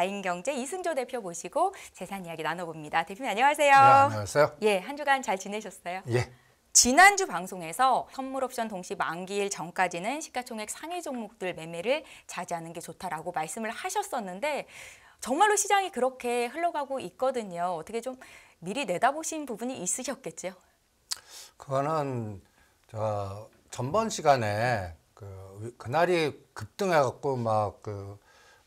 다인경제 이승조 대표 모시고 재산 이야기 나눠봅니다. 대표님 안녕하세요. 네, 안녕하세요. 예, 한 주간 잘 지내셨어요? 예. 지난주 방송에서 선물옵션 동시 만기일 전까지는 시가총액 상위 종목들 매매를 자제하는 게 좋다라고 말씀을 하셨었는데 정말로 시장이 그렇게 흘러가고 있거든요. 어떻게 좀 미리 내다보신 부분이 있으셨겠죠? 그거는 제가 전번 시간에 그날이 급등해갖고 막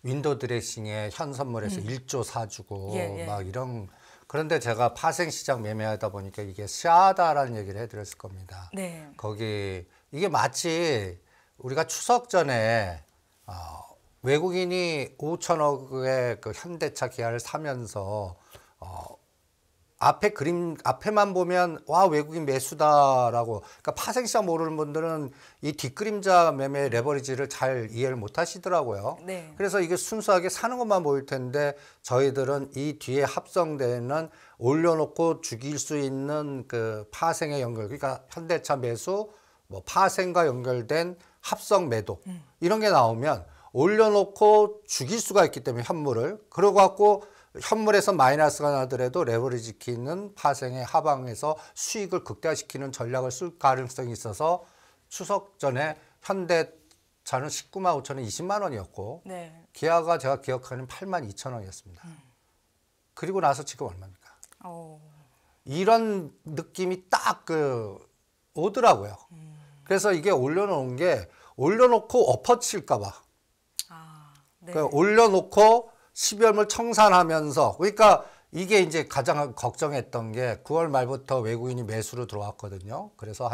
윈도우 드레싱에 현 선물에서 1조 사주고 막 이런. 그런데 제가 파생시장 매매하다 보니까 이게 싸다라는 얘기를 해드렸을 겁니다. 네. 거기 이게 마치 우리가 추석 전에 외국인이 5천억의 그 현대차 기아를 사면서 앞에만 보면 와 외국인 매수다라고, 그러니까 파생시장 모르는 분들은 이 뒷그림자 매매 레버리지를 잘 이해를 못 하시더라고요. 네. 그래서 이게 순수하게 사는 것만 보일 텐데 저희들은 이 뒤에 합성되는 올려놓고 죽일 수 있는 그 파생의 연결, 그러니까 현대차 매수, 뭐 파생과 연결된 합성 매도 이런 게 나오면 올려놓고 죽일 수가 있기 때문에 현물을, 그러고 갖고 현물에서 마이너스가 나더라도 레버리지 키는 파생의 하방에서 수익을 극대화시키는 전략을 쓸 가능성이 있어서 추석 전에 현대차는 19만 5천 원 20만 원이었고 네. 기아가 제가 기억하는 8만 2천 원이었습니다. 그리고 나서 지금 얼마입니까? 이런 느낌이 딱 오더라고요. 그래서 이게 올려놓은 게 올려놓고 엎어칠까 봐. 네. 그러니까 올려놓고 12월물 청산하면서, 그러니까 이게 이제 가장 걱정했던 게 9월 말부터 외국인이 매수로 들어왔거든요. 그래서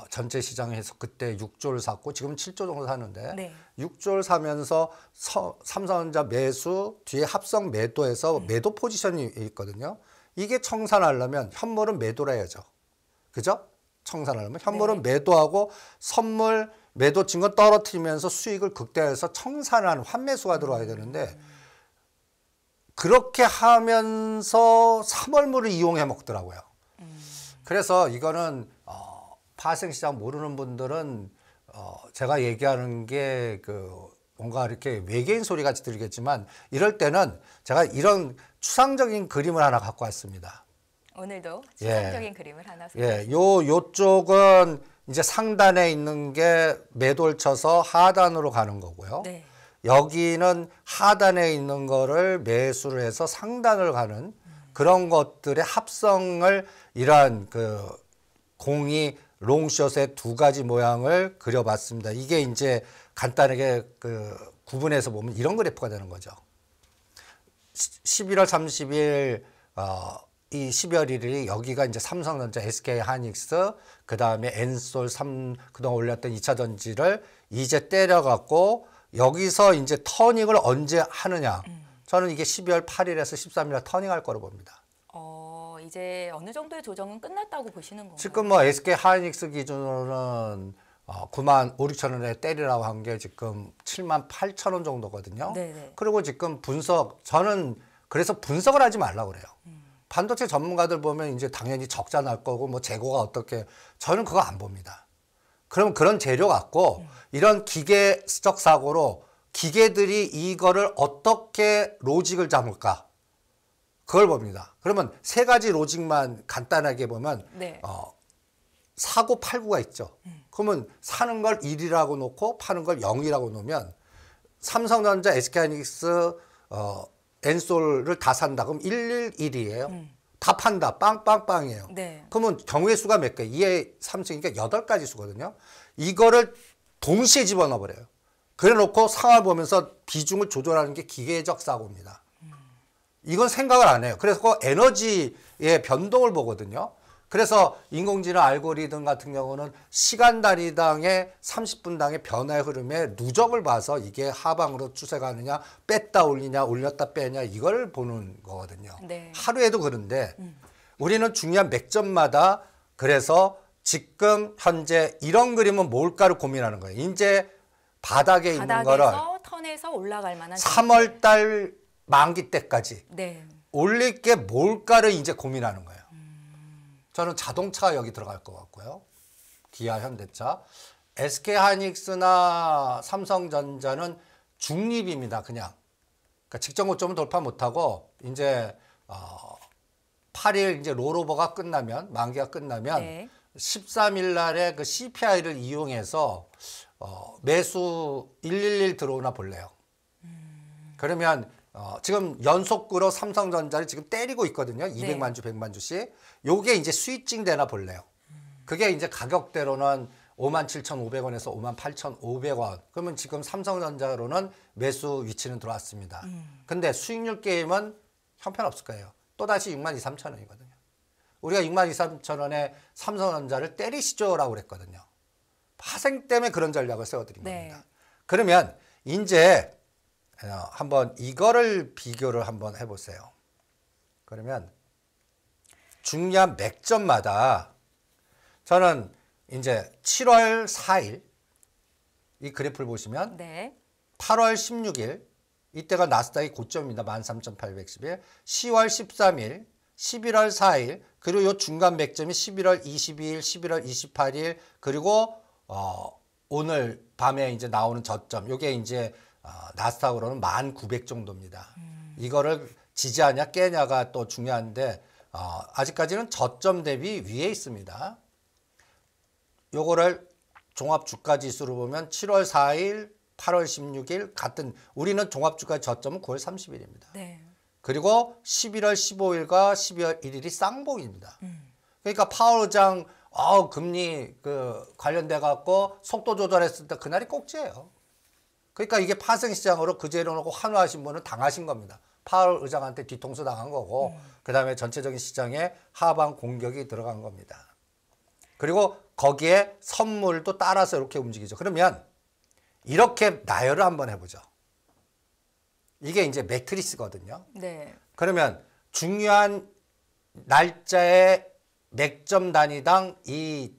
전체 시장에서 그때 6조를 샀고 지금 7조 정도 사는데 네. 6조를 사면서 삼성전자 매수 뒤에 합성 매도해서 매도 포지션이 있거든요. 이게 청산하려면 현물은 매도를 해야죠. 그죠? 청산하려면 현물은 매도하고 선물 매도 증거 떨어뜨리면서 수익을 극대화해서 청산하는 환매수가 들어와야 되는데 그렇게 하면서 3월물을 이용해 먹더라고요. 그래서 이거는 파생시장 모르는 분들은 제가 얘기하는 게 뭔가 이렇게 외계인 소리 같이 들리겠지만 이럴 때는 제가 이런 추상적인 그림을 하나 갖고 왔습니다. 오늘도 추상적인 그림을 하나 예, 요쪽은 이제 상단에 있는 게 매도를 쳐서 하단으로 가는 거고요. 네. 여기는 하단에 있는 거를 매수를 해서 상단을 가는 그런 것들의 합성을 이러한 공이 롱숏의 두 가지 모양을 그려봤습니다. 이게 이제 간단하게 구분해서 보면 이런 그래프가 되는 거죠. 11월 30일 이 12월 1일이 여기가 이제 삼성전자, SK하이닉스, 그 다음에 엔솔 그동안 올렸던 2차 전지를 이제 때려갖고 여기서 이제 터닝을 언제 하느냐. 저는 이게 12월 8일에서 13일 터닝할 거로 봅니다. 이제 어느 정도의 조정은 끝났다고 보시는 건가요? 지금 뭐 SK하이닉스 기준으로는 9만 5, 6천 원에 때리라고 한 게 지금 7만 8천 원 정도거든요. 네네. 그리고 지금 저는 그래서 분석을 하지 말라고 그래요. 반도체 전문가들 보면 이제 당연히 적자 날 거고 뭐 재고가 어떻게, 저는 그거 안 봅니다. 그럼 그런 재료 갖고 이런 기계적 사고로 기계들이 이거를 어떻게 로직을 잡을까, 그걸 봅니다. 그러면 세 가지 로직만 간단하게 보면 사고 팔고가 있죠. 그러면 사는 걸 1이라고 놓고 파는 걸 0이라고 놓으면 삼성전자, SK하이닉스, 엔솔을 다 산다. 그럼 111이에요. 다 판다. 빵빵빵이에요. 네. 그러면 경우의 수가 몇 개? 2에 3층이니까 8가지 수거든요. 이거를 동시에 집어넣어 버려요. 그래 놓고 상황을 보면서 비중을 조절하는 게 기계적 사고입니다. 이건 생각을 안 해요. 그래서 에너지의 변동을 보거든요. 그래서 인공지능 알고리즘 같은 경우는 시간 단위당의 30분당의 변화의 흐름에 누적을 봐서 이게 하방으로 추세가느냐, 뺐다 올리냐, 올렸다 빼냐, 이걸 보는 거거든요. 네. 하루에도 그런데 우리는 중요한 맥점마다, 그래서 지금 현재 이런 그림은 뭘까를 고민하는 거예요. 이제 바닥에 있는 거를 턴에서 올라갈 만한 3월 달 만기 때까지 올릴 게 뭘까를 이제 고민하는 거예요. 저는 자동차가 여기 들어갈 것 같고요. 기아, 현대차. SK하이닉스나 삼성전자는 중립입니다. 그냥. 그러니까 직전 고점은 돌파 못하고 이제 8일 이제 롤오버가 끝나면 만기가 끝나면 네. 13일 날에 그 CPI를 이용해서 매수 111 들어오나 볼래요. 그러면 지금 연속으로 삼성전자를 지금 때리고 있거든요. 200만 주, 100만 주씩. 요게 이제 스위칭 되나 볼래요. 그게 이제 가격대로는 57,500원에서 58,500원. 그러면 지금 삼성전자로는 매수 위치는 들어왔습니다. 근데 수익률 게임은 형편없을 거예요. 또다시 62,300원이거든요. 우리가 62,300원에 삼성전자를 때리시죠라고 그랬거든요. 파생 때문에 그런 전략을 세워드린 겁니다. 그러면 이제 한번 이거를 비교를 한번 해보세요. 그러면 중요한 맥점마다 저는 이제 7월 4일 이 그래프를 보시면 8월 16일 이때가 나스닥이 고점입니다. 13,811. 10월 13일, 11월 4일 그리고 요 중간 맥점이 11월 22일, 11월 28일 그리고 오늘 밤에 이제 나오는 저점 요게 이제 나스닥으로는 1,900 정도입니다. 이거를 지지하냐 깨냐가 또 중요한데 아직까지는 저점 대비 위에 있습니다. 요거를 종합 주가 지수로 보면 7월 4일, 8월 16일 같은 우리는 종합 주가 저점은 9월 30일입니다. 그리고 11월 15일과 12월 1일이 쌍봉입니다. 그러니까 파월 의장 금리 관련돼 갖고 속도 조절했을 때 그날이 꼭지예요. 그러니까 이게 파생 시장으로 그제로 놓고 환호하신 분은 당하신 겁니다. 파월 의장한테 뒤통수 당한 거고 그다음에 전체적인 시장에 하방 공격이 들어간 겁니다. 그리고 거기에 선물도 따라서 이렇게 움직이죠. 그러면 이렇게 나열을 한번 해보죠. 이게 이제 매트리스거든요. 그러면 중요한 날짜의 맥점 단위당 이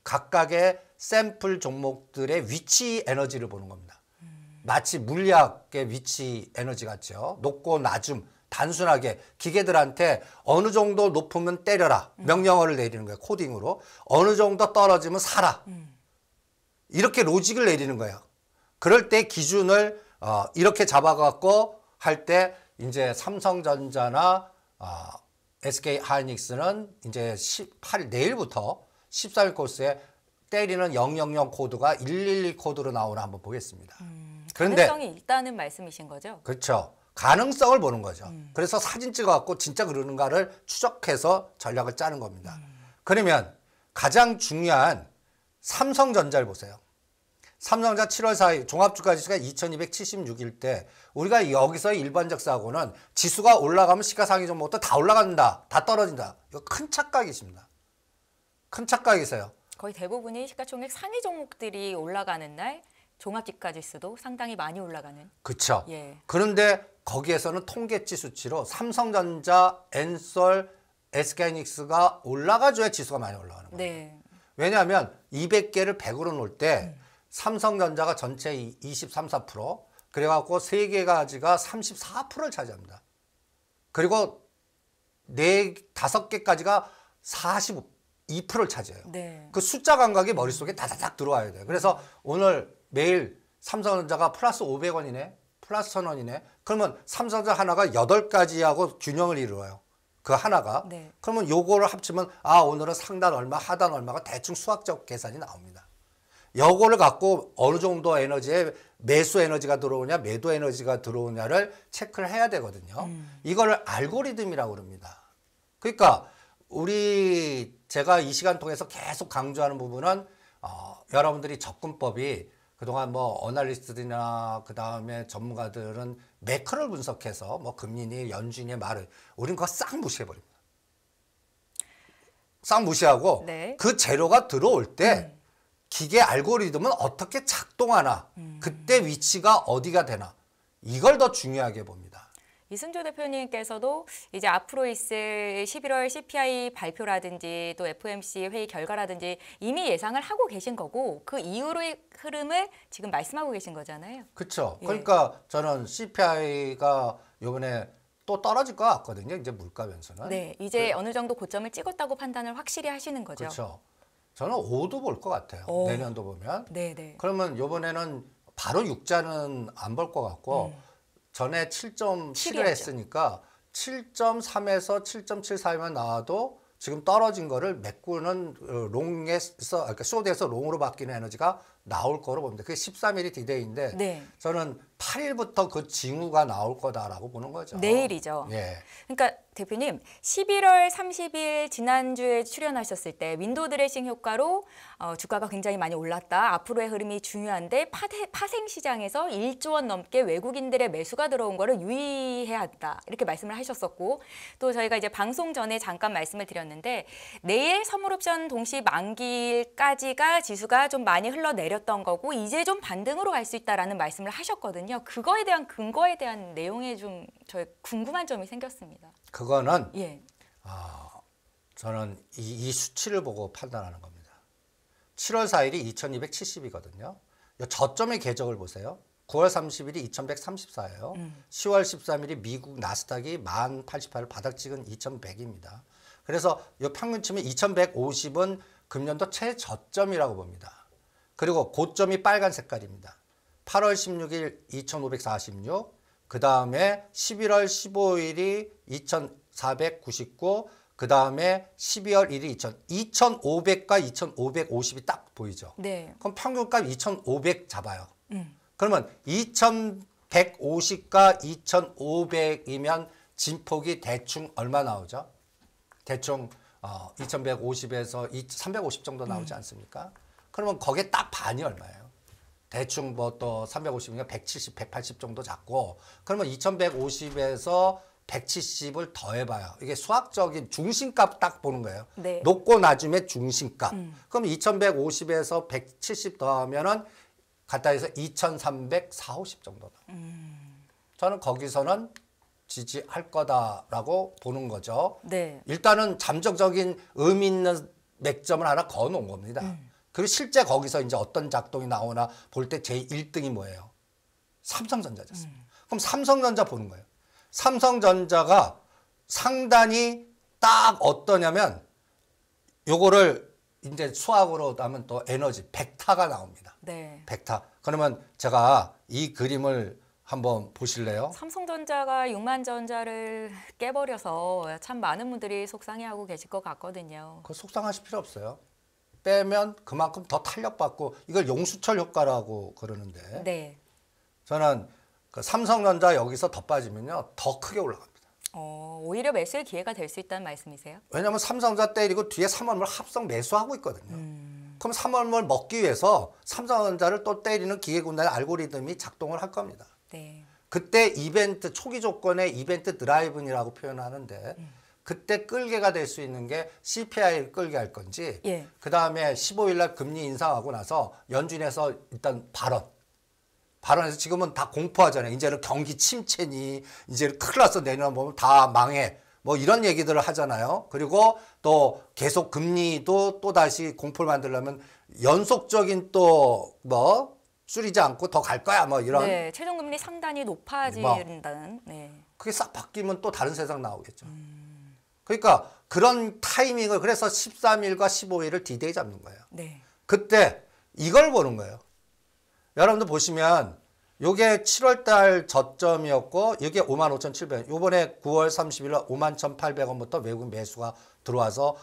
각각의 샘플 종목들의 위치 에너지를 보는 겁니다. 마치 물리학의 위치 에너지 같죠. 높고 낮음 단순하게 기계들한테 어느 정도 높으면 때려라. 명령어를 내리는 거예요. 코딩으로. 어느 정도 떨어지면 사라. 이렇게 로직을 내리는 거예요. 그럴 때 기준을 이렇게 잡아갖고 할 때 이제 삼성전자나 SK 하이닉스는 이제 18일 내일부터 13일 코스에 때리는 000 코드가 112 코드로 나오나 한번 보겠습니다. 그런데 가능성이 있다는 말씀이신 거죠? 그렇죠. 가능성을 보는 거죠. 그래서 사진 찍어갖고 진짜 그러는가를 추적해서 전략을 짜는 겁니다. 그러면 가장 중요한 삼성전자를 보세요. 삼성전자 7월 4일 종합주가지수가 2276일 때 우리가 여기서 일반적 사고는 지수가 올라가면 시가상위 종목도 다 올라간다. 다 떨어진다. 이거 큰 착각이십니다. 큰 착각이세요. 거의 대부분이 시가총액 상위 종목들이 올라가는 날 종합지가지수도 상당히 많이 올라가는. 그렇죠. 그런데 거기에서는 통계치 수치로 삼성전자, 엔솔, SK하이닉스가 올라가줘야 지수가 많이 올라가는 거예요. 왜냐하면 200개를 100으로 놓을 때 삼성전자가 전체 23, 4% 그래갖고 3개 가지가 34%를 차지합니다. 그리고 5개까지가 42%를 차지해요. 그 숫자 감각이 머릿속에 다다닥 들어와야 돼요. 그래서 오늘 매일 삼성전자가 플러스 500원이네, 플러스 1,000원이네. 그러면 삼성전자 하나가 8가지하고 균형을 이루어요. 그 하나가. 그러면 요거를 합치면 오늘은 상단 얼마, 하단 얼마가 대충 수학적 계산이 나옵니다. 요거를 갖고 어느 정도 에너지에 매수 에너지가 들어오냐, 매도 에너지가 들어오냐를 체크를 해야 되거든요. 이거를 알고리즘이라고 그럽니다. 그러니까 제가 이 시간 통해서 계속 강조하는 부분은 여러분들이 접근법이 그동안 뭐 어널리스트들이나 그다음에 전문가들은 매크로를 분석해서 뭐 금리니 연준의 말을 우리는 그거 싹 무시해버립니다. 싹 무시하고 그 재료가 들어올 때 기계 알고리즘은 어떻게 작동하나 그때 위치가 어디가 되나 이걸 더 중요하게 봅니다. 이순조 대표님께서도 이제 앞으로 있을 11월 CPI 발표라든지 또 FOMC 회의 결과라든지 이미 예상을 하고 계신 거고 그 이후로의 흐름을 지금 말씀하고 계신 거잖아요. 그렇죠. 그러니까 저는 CPI가 이번에 또 떨어질 것 같거든요. 이제 물가 변수는. 이제 어느 정도 고점을 찍었다고 판단을 확실히 하시는 거죠. 그렇죠. 저는 5도 볼 것 같아요. 내년도 보면. 그러면 이번에는 바로 6자는 안 볼 것 같고 전에 7.7을 7이었죠. 했으니까 7.3에서 7.74면 나와도 지금 떨어진 거를 메꾸는 롱에서, 그러니까 숏에서 롱으로 바뀌는 에너지가 나올 거로 봅니다. 그게 13일이 디데이인데 네. 저는 8일부터 그 징후가 나올 거다라고 보는 거죠. 내일이죠. 예. 그러니까 대표님 11월 30일 지난주에 출연하셨을 때 윈도우 드레싱 효과로 주가가 굉장히 많이 올랐다. 앞으로의 흐름이 중요한데 파생 시장에서 1조 원 넘게 외국인들의 매수가 들어온 거를 유의해야 한다. 이렇게 말씀을 하셨었고 또 저희가 이제 방송 전에 잠깐 말씀을 드렸는데 내일 선물옵션 동시 만기일까지가 지수가 좀 많이 흘러내렸던 거고 이제 좀 반등으로 갈 수 있다라는 말씀을 하셨거든요. 그거에 대한 근거에 대한 내용에 좀 저희 궁금한 점이 생겼습니다. 그거는 예. 저는 이 수치를 보고 판단하는 겁니다. 7월 4일이 2270이거든요. 저점의 궤적을 보세요. 9월 30일이 2134예요. 10월 13일이 미국 나스닥이 1088을 바닥 찍은 2100입니다. 그래서 이 평균치면 2150은 금년도 최저점이라고 봅니다. 그리고 고점이 빨간 색깔입니다. 8월 16일 2546, 그 다음에 11월 15일이 2499, 그 다음에 12월 1일 2500과 2550이 딱 보이죠. 네. 그럼 평균값 2500 잡아요. 그러면 2150과 2500이면 진폭이 대충 얼마 나오죠? 대충 2150에서 350 정도 나오지 않습니까? 그러면 거기에 딱 반이 얼마예요? 대충 뭐 또 350이니까 170, 180 정도 잡고 그러면 2150에서 170을 더해봐요. 이게 수학적인 중심값 딱 보는 거예요. 네. 높고 낮음의 중심값. 그럼 2150에서 170 더하면은 갖다 해서 2340 정도 나와요. 저는 거기서는 지지할 거다라고 보는 거죠. 네. 일단은 잠정적인 의미 있는 맥점을 하나 그어놓은 겁니다. 그리고 실제 거기서 이제 어떤 작동이 나오나 볼 때 제 1등이 뭐예요? 삼성전자였습니다. 그럼 삼성전자 보는 거예요. 삼성전자가 상단이 딱 어떠냐면 요거를 이제 수학으로 하면 또 에너지 벡터가 나옵니다. 네. 벡터. 그러면 제가 이 그림을 한번 보실래요? 삼성전자가 6만 전자를 깨버려서 참 많은 분들이 속상해하고 계실 것 같거든요. 그거 속상하실 필요 없어요. 빼면 그만큼 더 탄력받고 이걸 용수철 효과라고 그러는데 네. 저는 그 삼성전자 여기서 더 빠지면요 더 크게 올라갑니다. 오히려 매수의 기회가 될 수 있다는 말씀이세요? 왜냐하면 삼성전자 때리고 뒤에 삼월물 합성 매수하고 있거든요. 그럼 삼월물 먹기 위해서 삼성전자를 또 때리는 기계군단의 알고리즘이 작동을 할 겁니다. 네. 그때 이벤트 초기 조건의 이벤트 드라이브이라고 표현하는데 그때 끌개가 될 수 있는 게 CPI를 끌게 할 건지 예. 그다음에 15일 날 금리 인상하고 나서 연준에서 일단 발언해서 지금은 다 공포하잖아요. 이제는 경기 침체니 이제는 큰일 났어 내년 보면 다 망해. 뭐 이런 얘기들을 하잖아요. 그리고 또 계속 금리도 또 다시 공포를 만들려면 연속적인 또 뭐 줄이지 않고 더 갈 거야 뭐 이런. 네, 최종금리 상단이 높아진다는. 네. 그게 싹 바뀌면 또 다른 세상 나오겠죠. 그러니까 그런 타이밍을 그래서 13일과 15일을 디데이 잡는 거예요. 네. 그때 이걸 보는 거예요. 여러분들 보시면 요게 7월 달 저점이었고 이게 55,700원. 요번에 9월 30일 날 51,800원부터 외국인 매수가 들어와서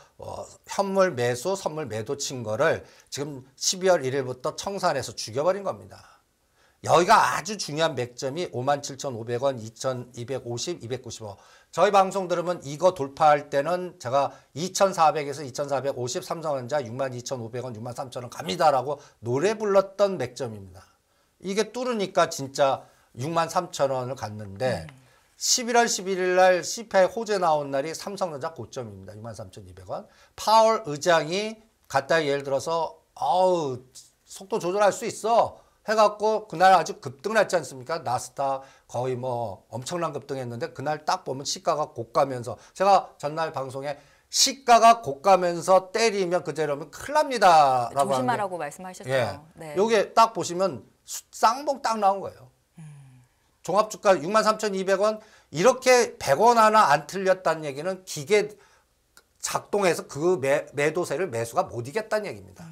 현물 매수, 선물 매도 친 거를 지금 12월 1일부터 청산해서 죽여버린 겁니다. 여기가 아주 중요한 맥점이 57,500원, 2,250, 295. 저희 방송 들으면 이거 돌파할 때는 제가 2,400에서 2,450 삼성전자 62,500원, 63,000원 갑니다라고 노래 불렀던 맥점입니다. 이게 뚫으니까 진짜 63,000원을 갔는데 11월 11일 날 CPI 호재 나온 날이 삼성전자 고점입니다. 63,200원. 파월 의장이 갖다 예를 들어서 속도 조절할 수 있어. 해갖고 그날 아주 급등을 했지 않습니까? 나스닥 거의 뭐 엄청난 급등했는데 그날 딱 보면 시가가 고가면서 제가 전날 방송에 시가가 고가면서 때리면 그대로면 큰일 납니다. 조심하라고 말씀하셨죠. 예. 네. 요게 딱 보시면 쌍봉 딱 나온 거예요. 종합주가 63,200원 이렇게 100원 하나 안 틀렸다는 얘기는 기계 작동해서 그 매도세를 매수가 못 이겼다는 얘기입니다.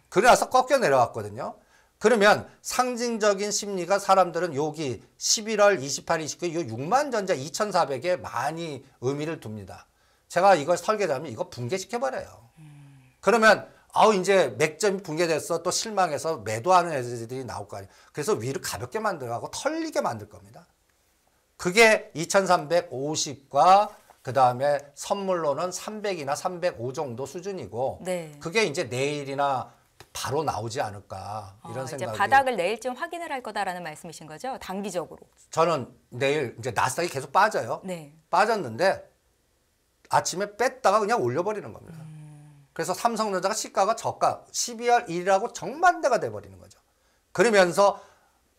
그래서 꺾여 내려왔거든요. 그러면 상징적인 심리가 사람들은 여기 11월 28, 29, 이 6만 전자 2,400에 많이 의미를 둡니다. 제가 이걸 설계자면 이거 붕괴시켜버려요. 그러면 이제 맥점이 붕괴됐어. 또 실망해서 매도하는 애들이 나올 거 아니에요. 그래서 위를 가볍게 만들어가고 털리게 만들 겁니다. 그게 2350과 그 다음에 선물로는 300이나 305 정도 수준이고 네. 그게 이제 내일이나 바로 나오지 않을까 이런 생각이. 이제 바닥을 내일쯤 확인을 할 거다라는 말씀이신 거죠? 단기적으로. 저는 내일 이제 나스닥이 계속 빠져요. 네. 빠졌는데 아침에 뺐다가 그냥 올려버리는 겁니다. 그래서 삼성전자가 시가가 저가 12월 1일하고 정반대가 돼버리는 거죠. 그러면서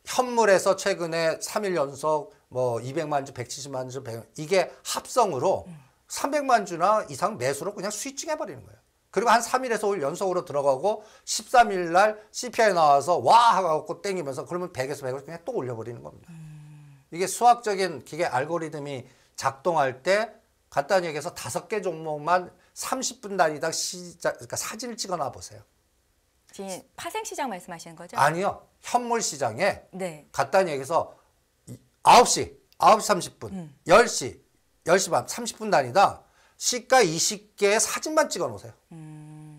현물에서 최근에 3일 연속 뭐 200만 주, 170만 주, 100, 이게 합성으로 300만 주나 이상 매수로 그냥 스위칭 해버리는 거예요. 그리고 한 3일에서 5일 연속으로 들어가고 13일 날 CPI 나와서 와 하고 땡기면서 그러면 100에서 100을 그냥 또 올려버리는 겁니다. 이게 수학적인 기계 알고리즘이 작동할 때 간단히 얘기해서 5개 종목만 30분 단위당 그러니까 사진을 찍어놔 보세요. 지금 파생시장 말씀하시는 거죠? 아니요. 현물 시장에 네. 간단히 얘기해서 9시 30분, 10시, 10시 반 30분 단위당 시가 20개의 사진만 찍어 놓으세요.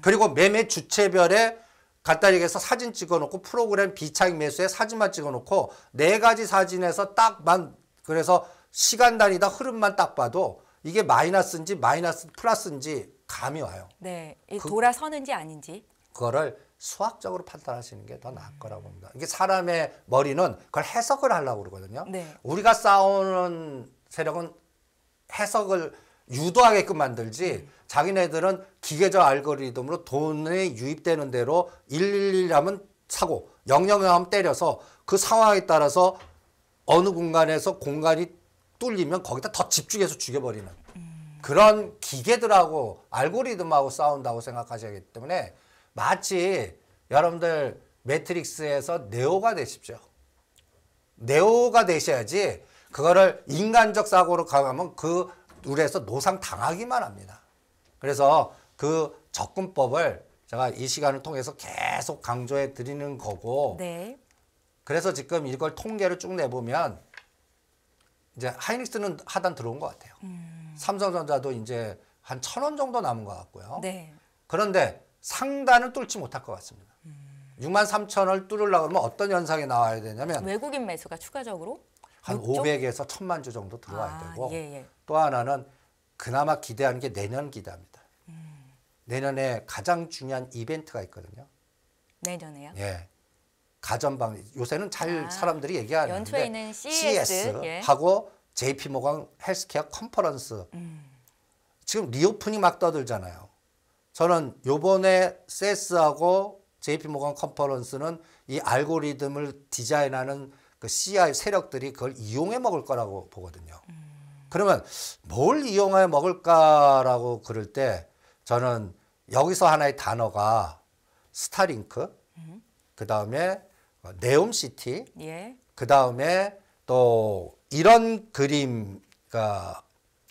그리고 매매 주체별에 간단히 얘기해서 사진 찍어 놓고 프로그램 비차익 매수에 사진만 찍어 놓고 4가지 사진에서 딱만 그래서 시간 단위당 흐름만 딱 봐도 이게 마이너스인지 플러스인지 감이 와요. 네. 돌아서는지 아닌지. 그거를 수학적으로 판단하시는 게 더 나을 거라고 봅니다. 이게 사람의 머리는 그걸 해석을 하려고 그러거든요. 네. 우리가 싸우는 세력은 해석을 유도하게끔 만들지 자기네들은 기계적 알고리즘으로 돈이 유입되는 대로 111 하면 사고 000 하면 때려서 그 상황에 따라서 어느 공간에서 공간이 뚫리면 거기다 더 집중해서 죽여버리는 그런 기계들하고 알고리즘하고 싸운다고 생각하셔야 하기 때문에 마치 여러분들 매트릭스에서 네오가 되십시오. 네오가 되셔야지 그거를 인간적 사고로 가면 그 룰에서 노상 당하기만 합니다. 그래서 그 접근법을 제가 이 시간을 통해서 계속 강조해 드리는 거고 네. 그래서 지금 이걸 통계를 쭉 내보면 이제 하이닉스는 하단 들어온 것 같아요. 삼성전자도 이제 한 1,000원 정도 남은 것 같고요. 네. 그런데 상단을 뚫지 못할 것 같습니다. 63,000원을 뚫으려고 그러면 어떤 현상이 나와야 되냐면 외국인 매수가 추가적으로 한 500에서 1,000만 주 정도 들어와야 되고 예. 또 하나는 그나마 기대하는 게 내년 기대합니다. 내년에 가장 중요한 이벤트가 있거든요. 내년에요? 예. 가전방 요새는 잘 사람들이 얘기하는데 연초에 있는 CES 예. 하고 JP모건 헬스케어 컨퍼런스 지금 리오프닝 막 떠들잖아요. 저는 요번에 CES하고 JP모건 컨퍼런스는 이 알고리즘을 디자인하는 그 CI 세력들이 그걸 이용해 먹을 거라고 보거든요. 그러면 뭘 이용해 먹을까라고 그럴 때 저는 여기서 하나의 단어가 스타링크, 그 다음에 네옴시티, 예. 그 다음에 또 이런 그림, 그러니까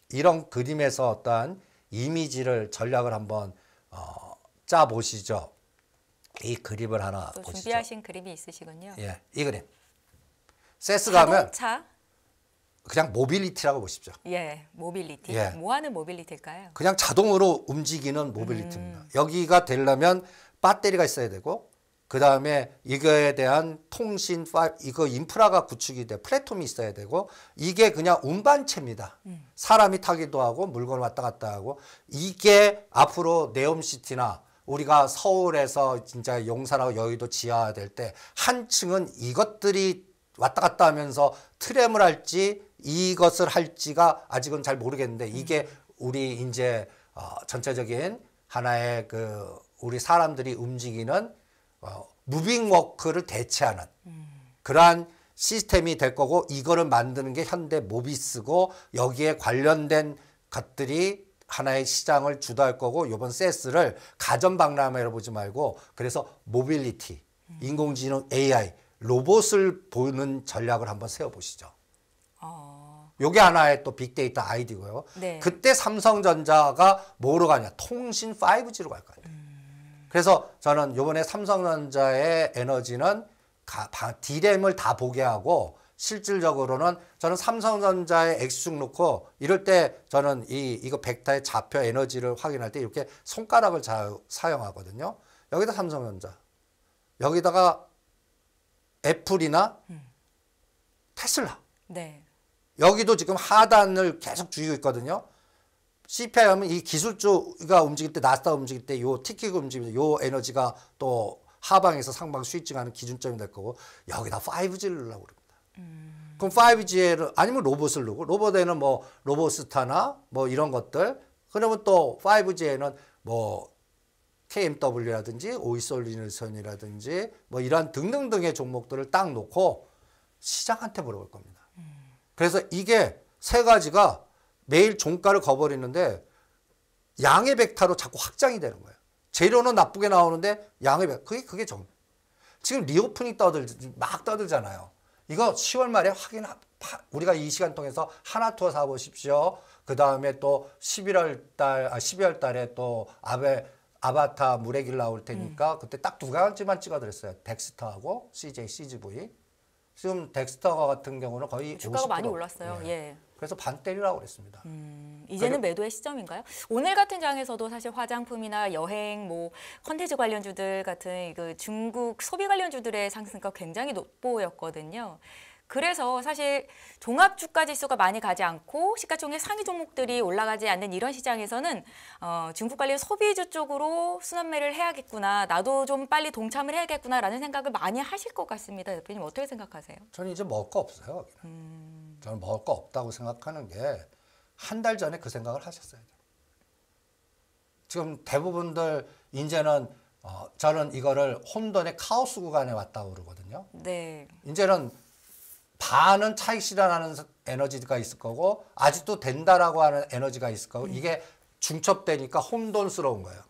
이런 그림에서 어떠한 이미지를 전략을 한번 짜 보시죠. 이 그림을 하나 또 보시죠. 준비하신 그림이 있으시군요. 예, 이 그림. 세스 가면 자동차. 그냥 모빌리티라고 보십시오. 예, 모빌리티. 예. 뭐 하는 모빌리티일까요? 그냥 자동으로 움직이는 모빌리티입니다. 여기가 되려면 배터리가 있어야 되고 그 다음에 이거에 대한 통신, 이거 인프라가 구축이 돼 플랫폼이 있어야 되고 이게 그냥 운반체입니다. 사람이 타기도 하고 물건 왔다 갔다 하고 이게 앞으로 네옴시티나 우리가 서울에서 진짜 용산하고 여의도 지하화될 때 한층은 이것들이 왔다 갔다 하면서 트램을 할지 이것을 할지가 아직은 잘 모르겠는데 이게 우리 이제 전체적인 하나의 그 우리 사람들이 움직이는 무빙 워크를 대체하는 그러한 시스템이 될 거고 이거를 만드는 게 현대 모비스고 여기에 관련된 것들이 하나의 시장을 주도할 거고 이번 세스를 가전 박람회로 보지 말고 그래서 모빌리티, 인공지능 AI, 로봇을 보는 전략을 한번 세워보시죠. 요게 하나의 또 빅데이터 아이디고요. 네. 그때 삼성전자가 뭐로 가냐? 통신 5G로 갈 거예요. 그래서 저는 이번에 삼성전자의 에너지는 D램을 다 보게 하고 실질적으로는 저는 삼성전자에 X축 놓고 이럴 때 저는 이거 벡터의 좌표 에너지를 확인할 때 이렇게 손가락을 사용하거든요. 여기다 삼성전자, 여기다가 애플이나 테슬라. 네. 여기도 지금 하단을 계속 죽이고 있거든요. CPI 하면 이 기술주가 움직일 때, 나스닥 움직일 때, 요 티켓이 움직일 때, 요 에너지가 또 하방에서 상방 스위칭하는 기준점이 될 거고, 여기다 5G를 넣으려고 그럽니다. 그럼 5G에는, 아니면 로봇을 넣고, 로봇에는 뭐, 로봇스타나 뭐 이런 것들, 그러면 또 5G에는 뭐, KMW라든지, 오이솔루션이라든지, 뭐 이런 등등등의 종목들을 딱 놓고 시장한테 물어볼 겁니다. 그래서 이게 세 가지가 매일 종가를 거버리는데 양의 벡터로 자꾸 확장이 되는 거예요. 재료는 나쁘게 나오는데 양의 벡터, 그게 정. 지금 리오프닝 막 떠들잖아요. 이거 10월 말에 우리가 이 시간 통해서 하나투어 사보십시오. 그 다음에 또 12월 달에 또 아바타 물의 길 나올 테니까 그때 딱 두 가지만 찍어드렸어요. 덱스터하고 CGV. 지금 덱스터 같은 경우는 거의 주가가 50%. 많이 올랐어요. 예. 그래서 반 때리라고 그랬습니다. 이제는 매도의 시점인가요? 오늘 같은 장에서도 사실 화장품이나 여행, 뭐 컨텐츠 관련주들 같은 그 중국 소비 관련주들의 상승가 굉장히 돋보였거든요. 그래서 사실 종합주가 지수가 많이 가지 않고 시가총액 상위 종목들이 올라가지 않는 이런 시장에서는 중국 관련 소비주 쪽으로 순환매를 해야겠구나. 나도 좀 빨리 동참을 해야겠구나라는 생각을 많이 하실 것 같습니다. 대표님 어떻게 생각하세요? 저는 이제 먹을 거 없어요. 저는 먹을 거 없다고 생각하는 게 한 달 전에 그 생각을 하셨어야 돼요. 지금 대부분들 이제는 저는 이거를 혼돈의 카오스 구간에 왔다고 그러거든요. 네. 이제는 반은 차익 실현하는 에너지가 있을 거고 아직도 된다라고 하는 에너지가 있을 거고 이게 중첩되니까 혼돈스러운 거예요.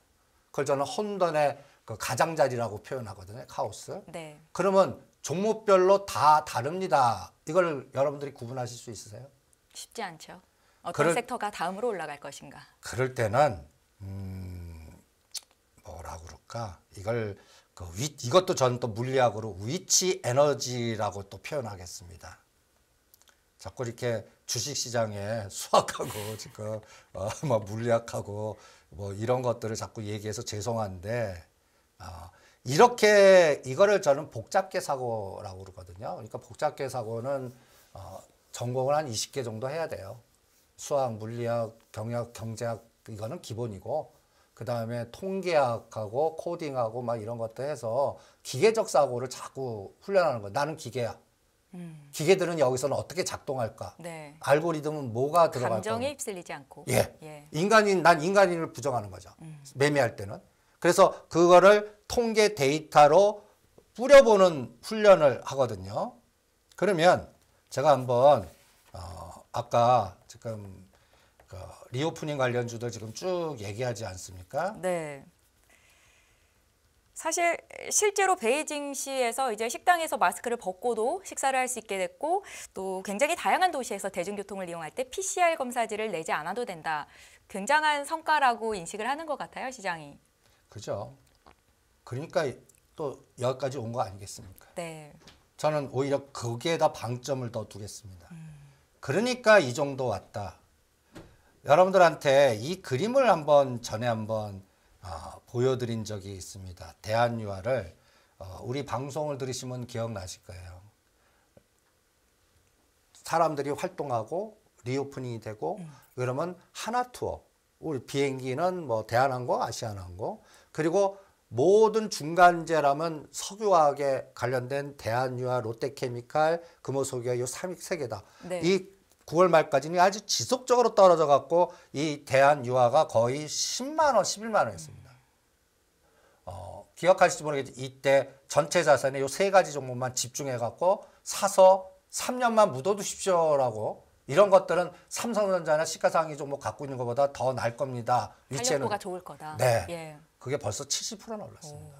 그걸 저는 혼돈의 그 가장자리라고 표현하거든요. 카오스. 네. 그러면 종목별로 다 다릅니다. 이걸 여러분들이 구분하실 수 있으세요? 쉽지 않죠. 어떤 섹터가 다음으로 올라갈 것인가. 그럴 때는 뭐라고 그럴까? 이것도 저는 또 물리학으로 위치 에너지라고 또 표현하겠습니다. 자꾸 이렇게 주식시장에 수학하고 지금 뭐 물리학하고 뭐 이런 것들을 자꾸 얘기해서 죄송한데 이거를 저는 복잡계 사고라고 그러거든요. 그러니까 복잡계 사고는 전공을 한 20개 정도 해야 돼요. 수학, 물리학, 경영학, 경제학 이거는 기본이고 그 다음에 통계학하고 코딩하고 막 이런 것도 해서 기계적 사고를 자꾸 훈련하는 거예요. 나는 기계야. 기계들은 여기서는 어떻게 작동할까? 네. 알고리즘은 뭐가 들어갈까? 감정에 휩쓸리지 않고. 예. 난 인간인을 부정하는 거죠. 매매할 때는. 그래서 그거를 통계 데이터로 뿌려보는 훈련을 하거든요. 그러면 제가 한번 아까 지금 리오프닝 관련주들 지금 쭉 얘기하지 않습니까? 네. 사실 실제로 베이징시에서 이제 식당에서 마스크를 벗고도 식사를 할 수 있게 됐고 또 굉장히 다양한 도시에서 대중교통을 이용할 때 PCR 검사지를 내지 않아도 된다. 굉장한 성과라고 인식을 하는 것 같아요, 시장이. 그죠. 그러니까 또 여기까지 온 거 아니겠습니까? 네. 저는 오히려 거기에다 방점을 더 두겠습니다. 그러니까 이 정도 왔다. 여러분들한테 이 그림을 전에 한번 보여드린 적이 있습니다. 대한유화를 우리 방송을 들으시면 기억나실 거예요. 사람들이 활동하고 리오프닝이 되고 그러면 하나투어, 우리 비행기는 뭐 대한항공, 아시아나항공 그리고 모든 중간재라면 석유화학에 관련된 대한유화, 롯데케미칼, 금호석유화 이 세 개다. 네. 이 9월 말까지는 아주 지속적으로 떨어져 갖고 이 대한유화가 거의 10만 원, 11만 원이었습니다. 기억하실지 모르겠지만 이때 전체 자산에 이 세 가지 종목만 집중해 갖고 사서 3년만 묻어두십시오라고 이런 것들은 삼성전자나 시가상위 종목 갖고 있는 것보다 더 나을 겁니다. 활력도가 좋을 거다. 네. 예. 그게 벌써 70%나 올랐습니다.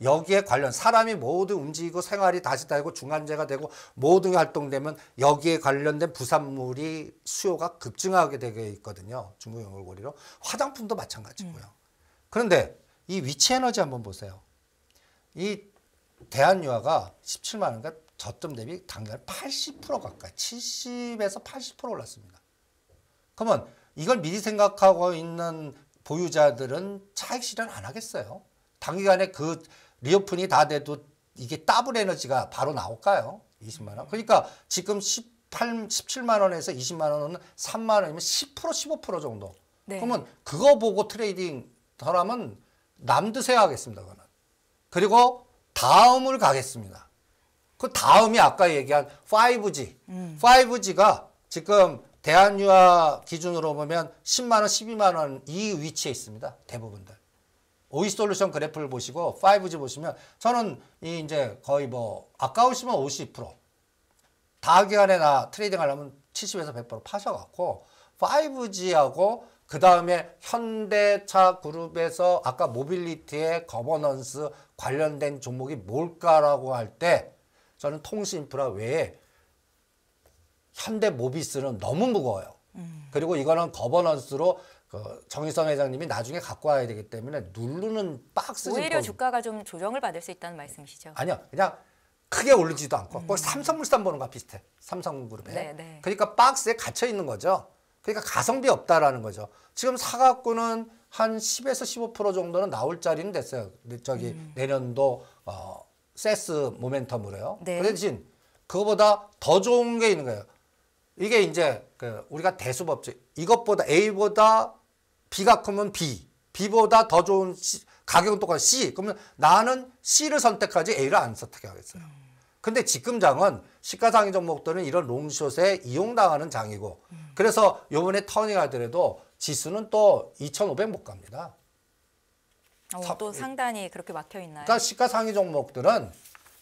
여기에 관련 사람이 모두 움직이고 생활이 다시 되고 중간재가 되고 모든 활동되면 여기에 관련된 부산물이 수요가 급증하게 되게 있거든요. 중국 연골고리로. 화장품도 마찬가지고요. 그런데 이 위치 에너지 한번 보세요. 이 대한유화가 17만 원, 그러니까 저점 대비 단기간 80% 가까이 70에서 80% 올랐습니다. 그러면 이걸 미리 생각하고 있는 보유자들은 차익 실현 안 하겠어요? 단기간에 그 리오픈이 다 돼도 이게 더블 에너지가 바로 나올까요? 20만 원. 그러니까 지금 17만 원에서 20만 원은 3만 원이면 10% 15% 정도. 네. 그러면 그거 보고 트레이딩 하라면 남드세요 하겠습니다. 그거는. 그리고 다음을 가겠습니다. 그 다음이 아까 얘기한 5G. 5G가 지금 대한유화 기준으로 보면 10만 원, 12만 원 이 위치에 있습니다. 대부분들. 오이솔루션 그래프를 보시고 5G 보시면 저는 이제 거의 뭐 아까우시면 50% 다기간에 나 트레이딩 하려면 70에서 100% 파셔갖고 5G하고 그 다음에 현대차 그룹에서 아까 모빌리티의 거버넌스 관련된 종목이 뭘까라고 할 때 저는 통신인프라 외에 현대모비스는 너무 무거워요. 그리고 이거는 거버넌스로 그 정의선 회장님이 나중에 갖고 와야 되기 때문에 누르는 박스 오히려 주가가 좀 조정을 받을 수 있다는 말씀이시죠? 아니요. 그냥 크게 오르지도 않고 거의 삼성물산 보는 거랑 비슷해. 삼성그룹에. 네. 그러니까 박스에 갇혀 있는 거죠. 그러니까 가성비 없다라는 거죠. 지금 사갖고는 한 10에서 15% 정도는 나올 자리는 됐어요. 저기 내년도 세스 모멘텀으로요. 네. 그 대신 그거보다 더 좋은 게 있는 거예요. 이게 이제 그 우리가 대수법칙 이것보다 A보다 B가 크면 B, B보다 더 좋은 C, 가격은 똑같이 C. 그러면 나는 C를 선택하지 A를 안 선택하겠어요. 근데 지금 장은 시가상위 종목들은 이런 롱숏에 이용당하는 장이고 그래서 요번에 터닝하더라도 지수는 또 2,500 못 갑니다. 또 상단이 그렇게 막혀 있나요? 그러니까 시가상위 종목들은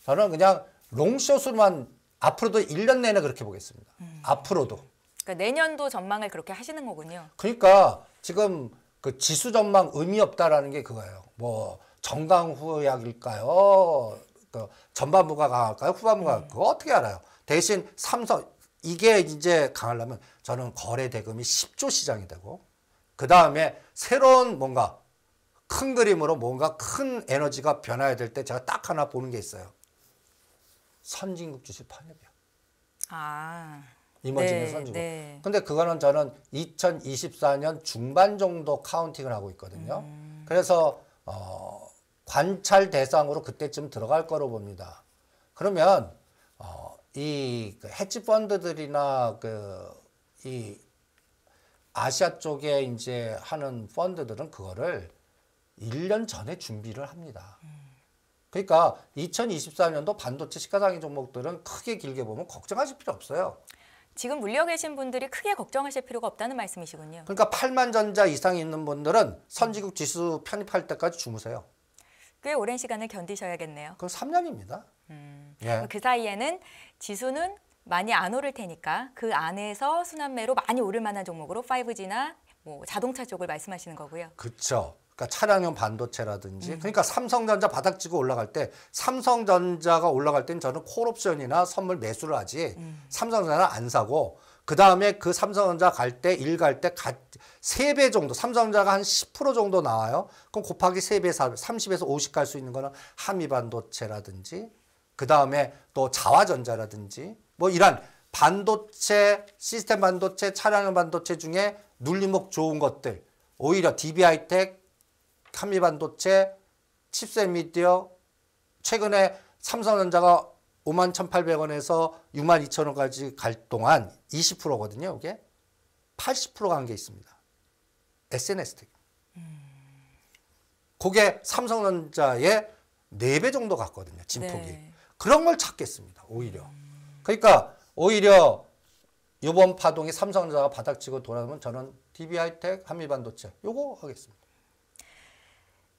저는 그냥 롱숏으로만 앞으로도 1년 내내 그렇게 보겠습니다. 앞으로도. 그러니까 내년도 전망을 그렇게 하시는 거군요. 그러니까 지금 그 지수 전망 의미 없다라는 게 그거예요. 뭐 정강후약일까요? 그 전반부가 강할까요? 후반부가 그거 어떻게 알아요? 대신 삼성 이게 이제 강하려면 저는 거래 대금이 10조 시장이 되고 그 다음에 새로운 뭔가 큰 그림으로 뭔가 큰 에너지가 변화해야 될 때 제가 딱 하나 보는 게 있어요. 선진국 주식 편입이야. 이머징의 선진국. 네. 근데 그거는 저는 2024년 중반 정도 카운팅을 하고 있거든요. 그래서 관찰 대상으로 그때쯤 들어갈 거로 봅니다. 그러면 이 헤지 펀드들이나 이 아시아 쪽에 이제 하는 펀드들은 그거를 1년 전에 준비를 합니다. 그러니까 2024년도 반도체 시가상위 종목들은 크게 길게 보면 걱정하실 필요 없어요. 지금 물려 계신 분들이 크게 걱정하실 필요가 없다는 말씀이시군요. 그러니까 8만 전자 이상 있는 분들은 선진국 지수 편입할 때까지 주무세요. 꽤 오랜 시간을 견디셔야겠네요. 그럼 3년입니다. 예. 그 사이에는 지수는 많이 안 오를 테니까 그 안에서 순환매로 많이 오를 만한 종목으로 5G나 뭐 자동차 쪽을 말씀하시는 거고요. 그렇죠. 그러니까 차량용 반도체라든지 그러니까 삼성전자 바닥지고 올라갈 때 삼성전자가 올라갈 때는 저는 콜옵션이나 선물 매수를 하지 삼성전자는 안 사고 그다음에 그 삼성전자 갈 때 일 갈 때 3배 정도 삼성전자가 한 10% 정도 나와요. 그럼 곱하기 3배 30에서 50 갈 수 있는 거는 한미반도체라든지 그다음에 또 자화전자라든지 뭐 이런 반도체 시스템 반도체 차량용 반도체 중에 눌림목 좋은 것들 오히려 DB하이텍 한미반도체, 칩셋미디어 최근에 삼성전자가 51,800원에서 62,000원까지 갈 동안 20%거든요. 이게 80% 간 게 있습니다. SNS텍. 그게 삼성전자의 4배 정도 갔거든요. 진폭이. 네. 그런 걸 찾겠습니다. 오히려. 그러니까 오히려 이번 파동이 삼성전자가 바닥치고 돌아오면 저는 DB하이텍, 한미반도체 요거 하겠습니다.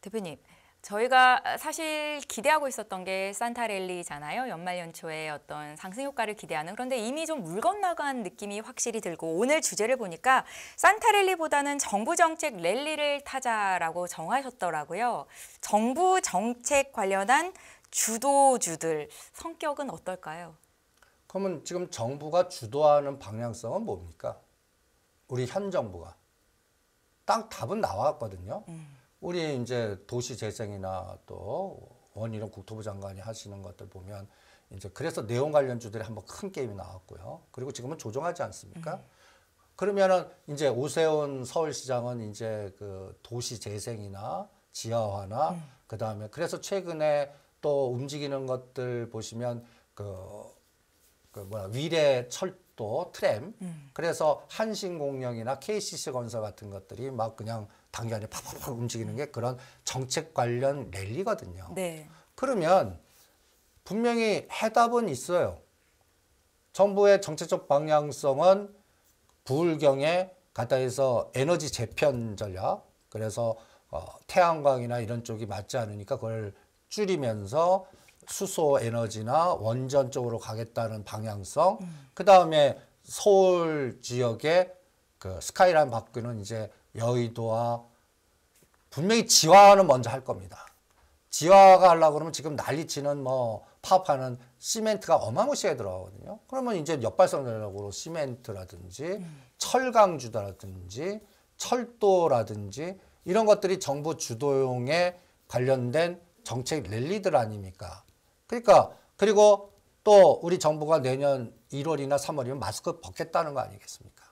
대표님, 저희가 사실 기대하고 있었던 게 산타랠리잖아요. 연말 연초에 어떤 상승 효과를 기대하는. 그런데 이미 좀 물 건너간 느낌이 확실히 들고 오늘 주제를 보니까 산타랠리보다는 정부 정책 랠리를 타자라고 정하셨더라고요. 정부 정책 관련한 주도주들 성격은 어떨까요? 그러면 지금 정부가 주도하는 방향성은 뭡니까? 우리 현 정부가. 딱 답은 나왔거든요. 우리 이제 도시재생이나 또 원희룡 국토부 장관이 하시는 것들 보면 이제 그래서 내용 관련주들이 한번 큰 게임이 나왔고요. 그리고 지금은 조정하지 않습니까? 그러면은 이제 오세훈 서울시장은 이제 그 도시 재생이나 지하화나 그다음에 그래서 최근에 또 움직이는 것들 보시면 위례 철도 트램 그래서 한신공영이나 KCC 건설 같은 것들이 막 그냥 단기간에 팍팍 움직이는 게 그런 정책 관련 랠리거든요. 네. 그러면 분명히 해답은 있어요. 정부의 정책적 방향성은 부울경에 갖다 해서 에너지 재편 전략 그래서 태양광이나 이런 쪽이 맞지 않으니까 그걸 줄이면서 수소 에너지나 원전 쪽으로 가겠다는 방향성 그 다음에 서울 지역의 그 스카이라인 바뀌는 이제 여의도와 분명히 지화는 먼저 할 겁니다. 지화가 하려고 그러면 지금 난리치는 뭐 파업하는 시멘트가 어마무시하게 들어가거든요. 그러면 이제 역발상 전략으로 시멘트라든지 철강주라든지 철도라든지 이런 것들이 정부 주도용에 관련된 정책 랠리들 아닙니까? 그러니까 그리고 또 우리 정부가 내년 1월이나 3월이면 마스크 벗겠다는 거 아니겠습니까?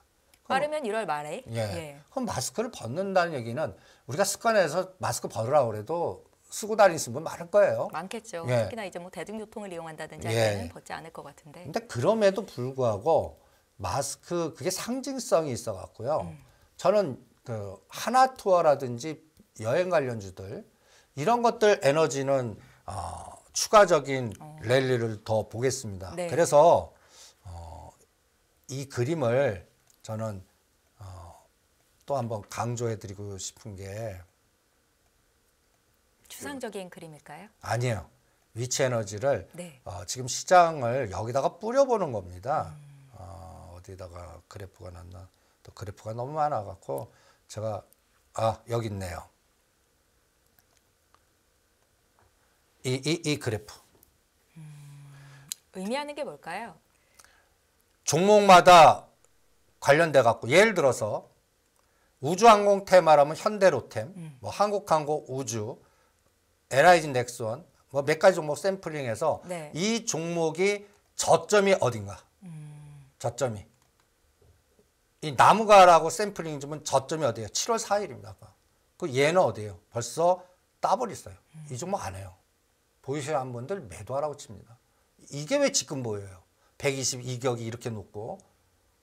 빠르면 1월 말에. 예. 예. 그럼 마스크를 벗는다는 얘기는 우리가 습관해서 마스크 벗으라고 그래도 쓰고 다니시는 분 많을 거예요. 많겠죠. 예. 특히나 이제 뭐 대중교통을 이용한다든지 할 예. 때는 벗지 않을 것 같은데. 근데 그럼에도 불구하고 마스크 그게 상징성이 있어 갖고요. 저는 그 하나 투어라든지 여행 관련주들 이런 것들 에너지는 추가적인 랠리를 더 보겠습니다. 네. 그래서 이 그림을 저는 또 한번 강조해드리고 싶은 게 추상적인 그림일까요? 아니에요. 위치 에너지를 네. 지금 시장을 여기다가 뿌려보는 겁니다. 어디다가 그래프가 났나? 또 그래프가 너무 많아갖고 제가 여기 있네요. 이 그래프. 의미하는 게 뭘까요? 종목마다 관련돼 갖고 예를 들어서 우주항공 테마라면 현대로템, 뭐 한국항공 우주, LIG 넥스원 뭐 몇 가지 종목 샘플링해서 네. 이 종목이 저점이 어딘가. 저점이. 이 나무가라고 샘플링 주면 저점이 어디예요? 7월 4일입니다. 그 얘는 어디예요? 벌써 따버리 있어요. 이 종목 안 해요. 보이시는 분들 매도하라고 칩니다. 이게 왜 지금 보여요? 122격이 이렇게 높고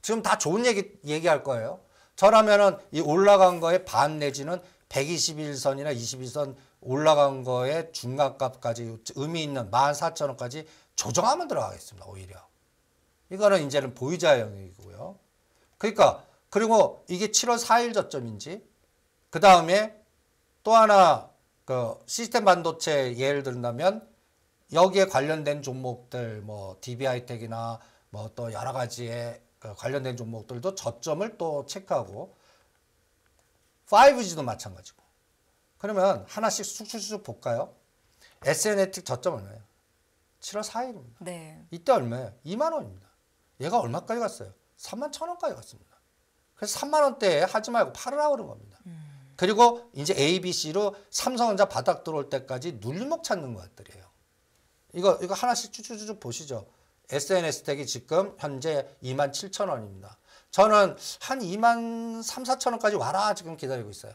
지금 다 좋은 얘기할 거예요. 저라면은 이 올라간 거에 반 내지는 121선이나 22선 올라간 거에 중간값까지 의미 있는 14,000원까지 조정하면 들어가겠습니다. 오히려. 이거는 이제는 보유자 영역이고요. 그러니까 그리고 이게 7월 4일 저점인지 그 다음에 또 하나 그 시스템 반도체 예를 든다면 여기에 관련된 종목들 뭐 DB하이텍이나 뭐 또 여러 가지의 그 관련된 종목들도 저점을 또 체크하고 5G도 마찬가지고 그러면 하나씩 쑥쑥쑥 볼까요? SN에틱 저점 얼마예요? 7월 4일입니다. 네. 이때 얼마예요? 2만 원입니다. 얘가 얼마까지 갔어요? 3만 1,000원까지 갔습니다. 그래서 3만 원대에 하지 말고 팔으라고 그런 겁니다. 그리고 이제 ABC로 삼성전자 바닥 들어올 때까지 눌림목 찾는 것들이에요. 이거 하나씩 쭉쭉쭉 보시죠. SNS텍이 지금 현재 27,000원입니다. 저는 한 2만 3, 4,000원까지 와라 지금 기다리고 있어요.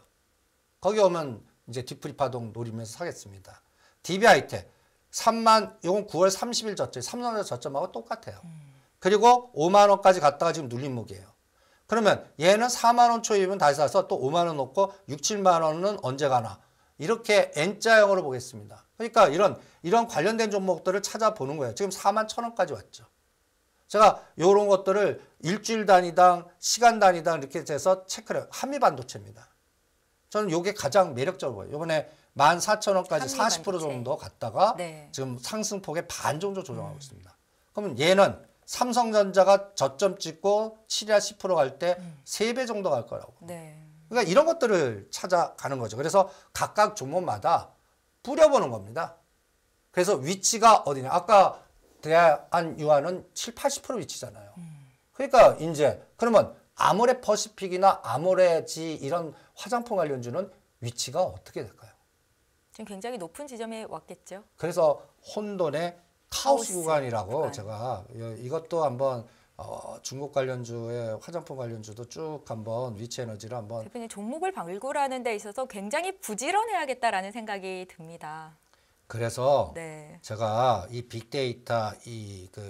거기 오면 이제 뒤풀이 파동 노리면서 사겠습니다. DB하이텍 3만 이건 9월 30일 저점, 삼성전자 저점하고 똑같아요. 그리고 5만 원까지 갔다가 지금 눌림목이에요. 그러면 얘는 4만 원 초입은 다시 사서 또 5만 원 놓고 6, 7만 원은 언제 가나 이렇게 N자형으로 보겠습니다. 그러니까 이런 관련된 종목들을 찾아보는 거예요. 지금 4만 1,000원까지 왔죠. 제가 이런 것들을 일주일 단위당 시간 단위당 이렇게 해서 체크를 해요. 한미반도체입니다. 저는 이게 가장 매력적으로 보여요. 이번에 14,000원까지 40% 정도 갔다가 네. 지금 상승폭의 반 정도 조정하고 있습니다. 그러면 얘는 삼성전자가 저점 찍고 7이나 10% 갈 때 3배 정도 갈 거라고. 네. 그러니까 이런 것들을 찾아가는 거죠. 그래서 각각 종목마다 뿌려보는 겁니다. 그래서 위치가 어디냐. 아까 대한유한은 7, 80% 위치잖아요. 그러니까 이제 그러면 아모레 퍼시픽이나 아모레지 이런 화장품 관련주는 위치가 어떻게 될까요? 지금 굉장히 높은 지점에 왔겠죠. 그래서 혼돈의 카오스 카오스 구간이라고 구간. 제가 이것도 한번 중국 관련주의 화장품 관련주도 쭉 한번 위치 에너지를 한번 대표님 종목을 발굴하는 데 있어서 굉장히 부지런해야겠다라는 생각이 듭니다. 그래서 네. 제가 이 빅데이터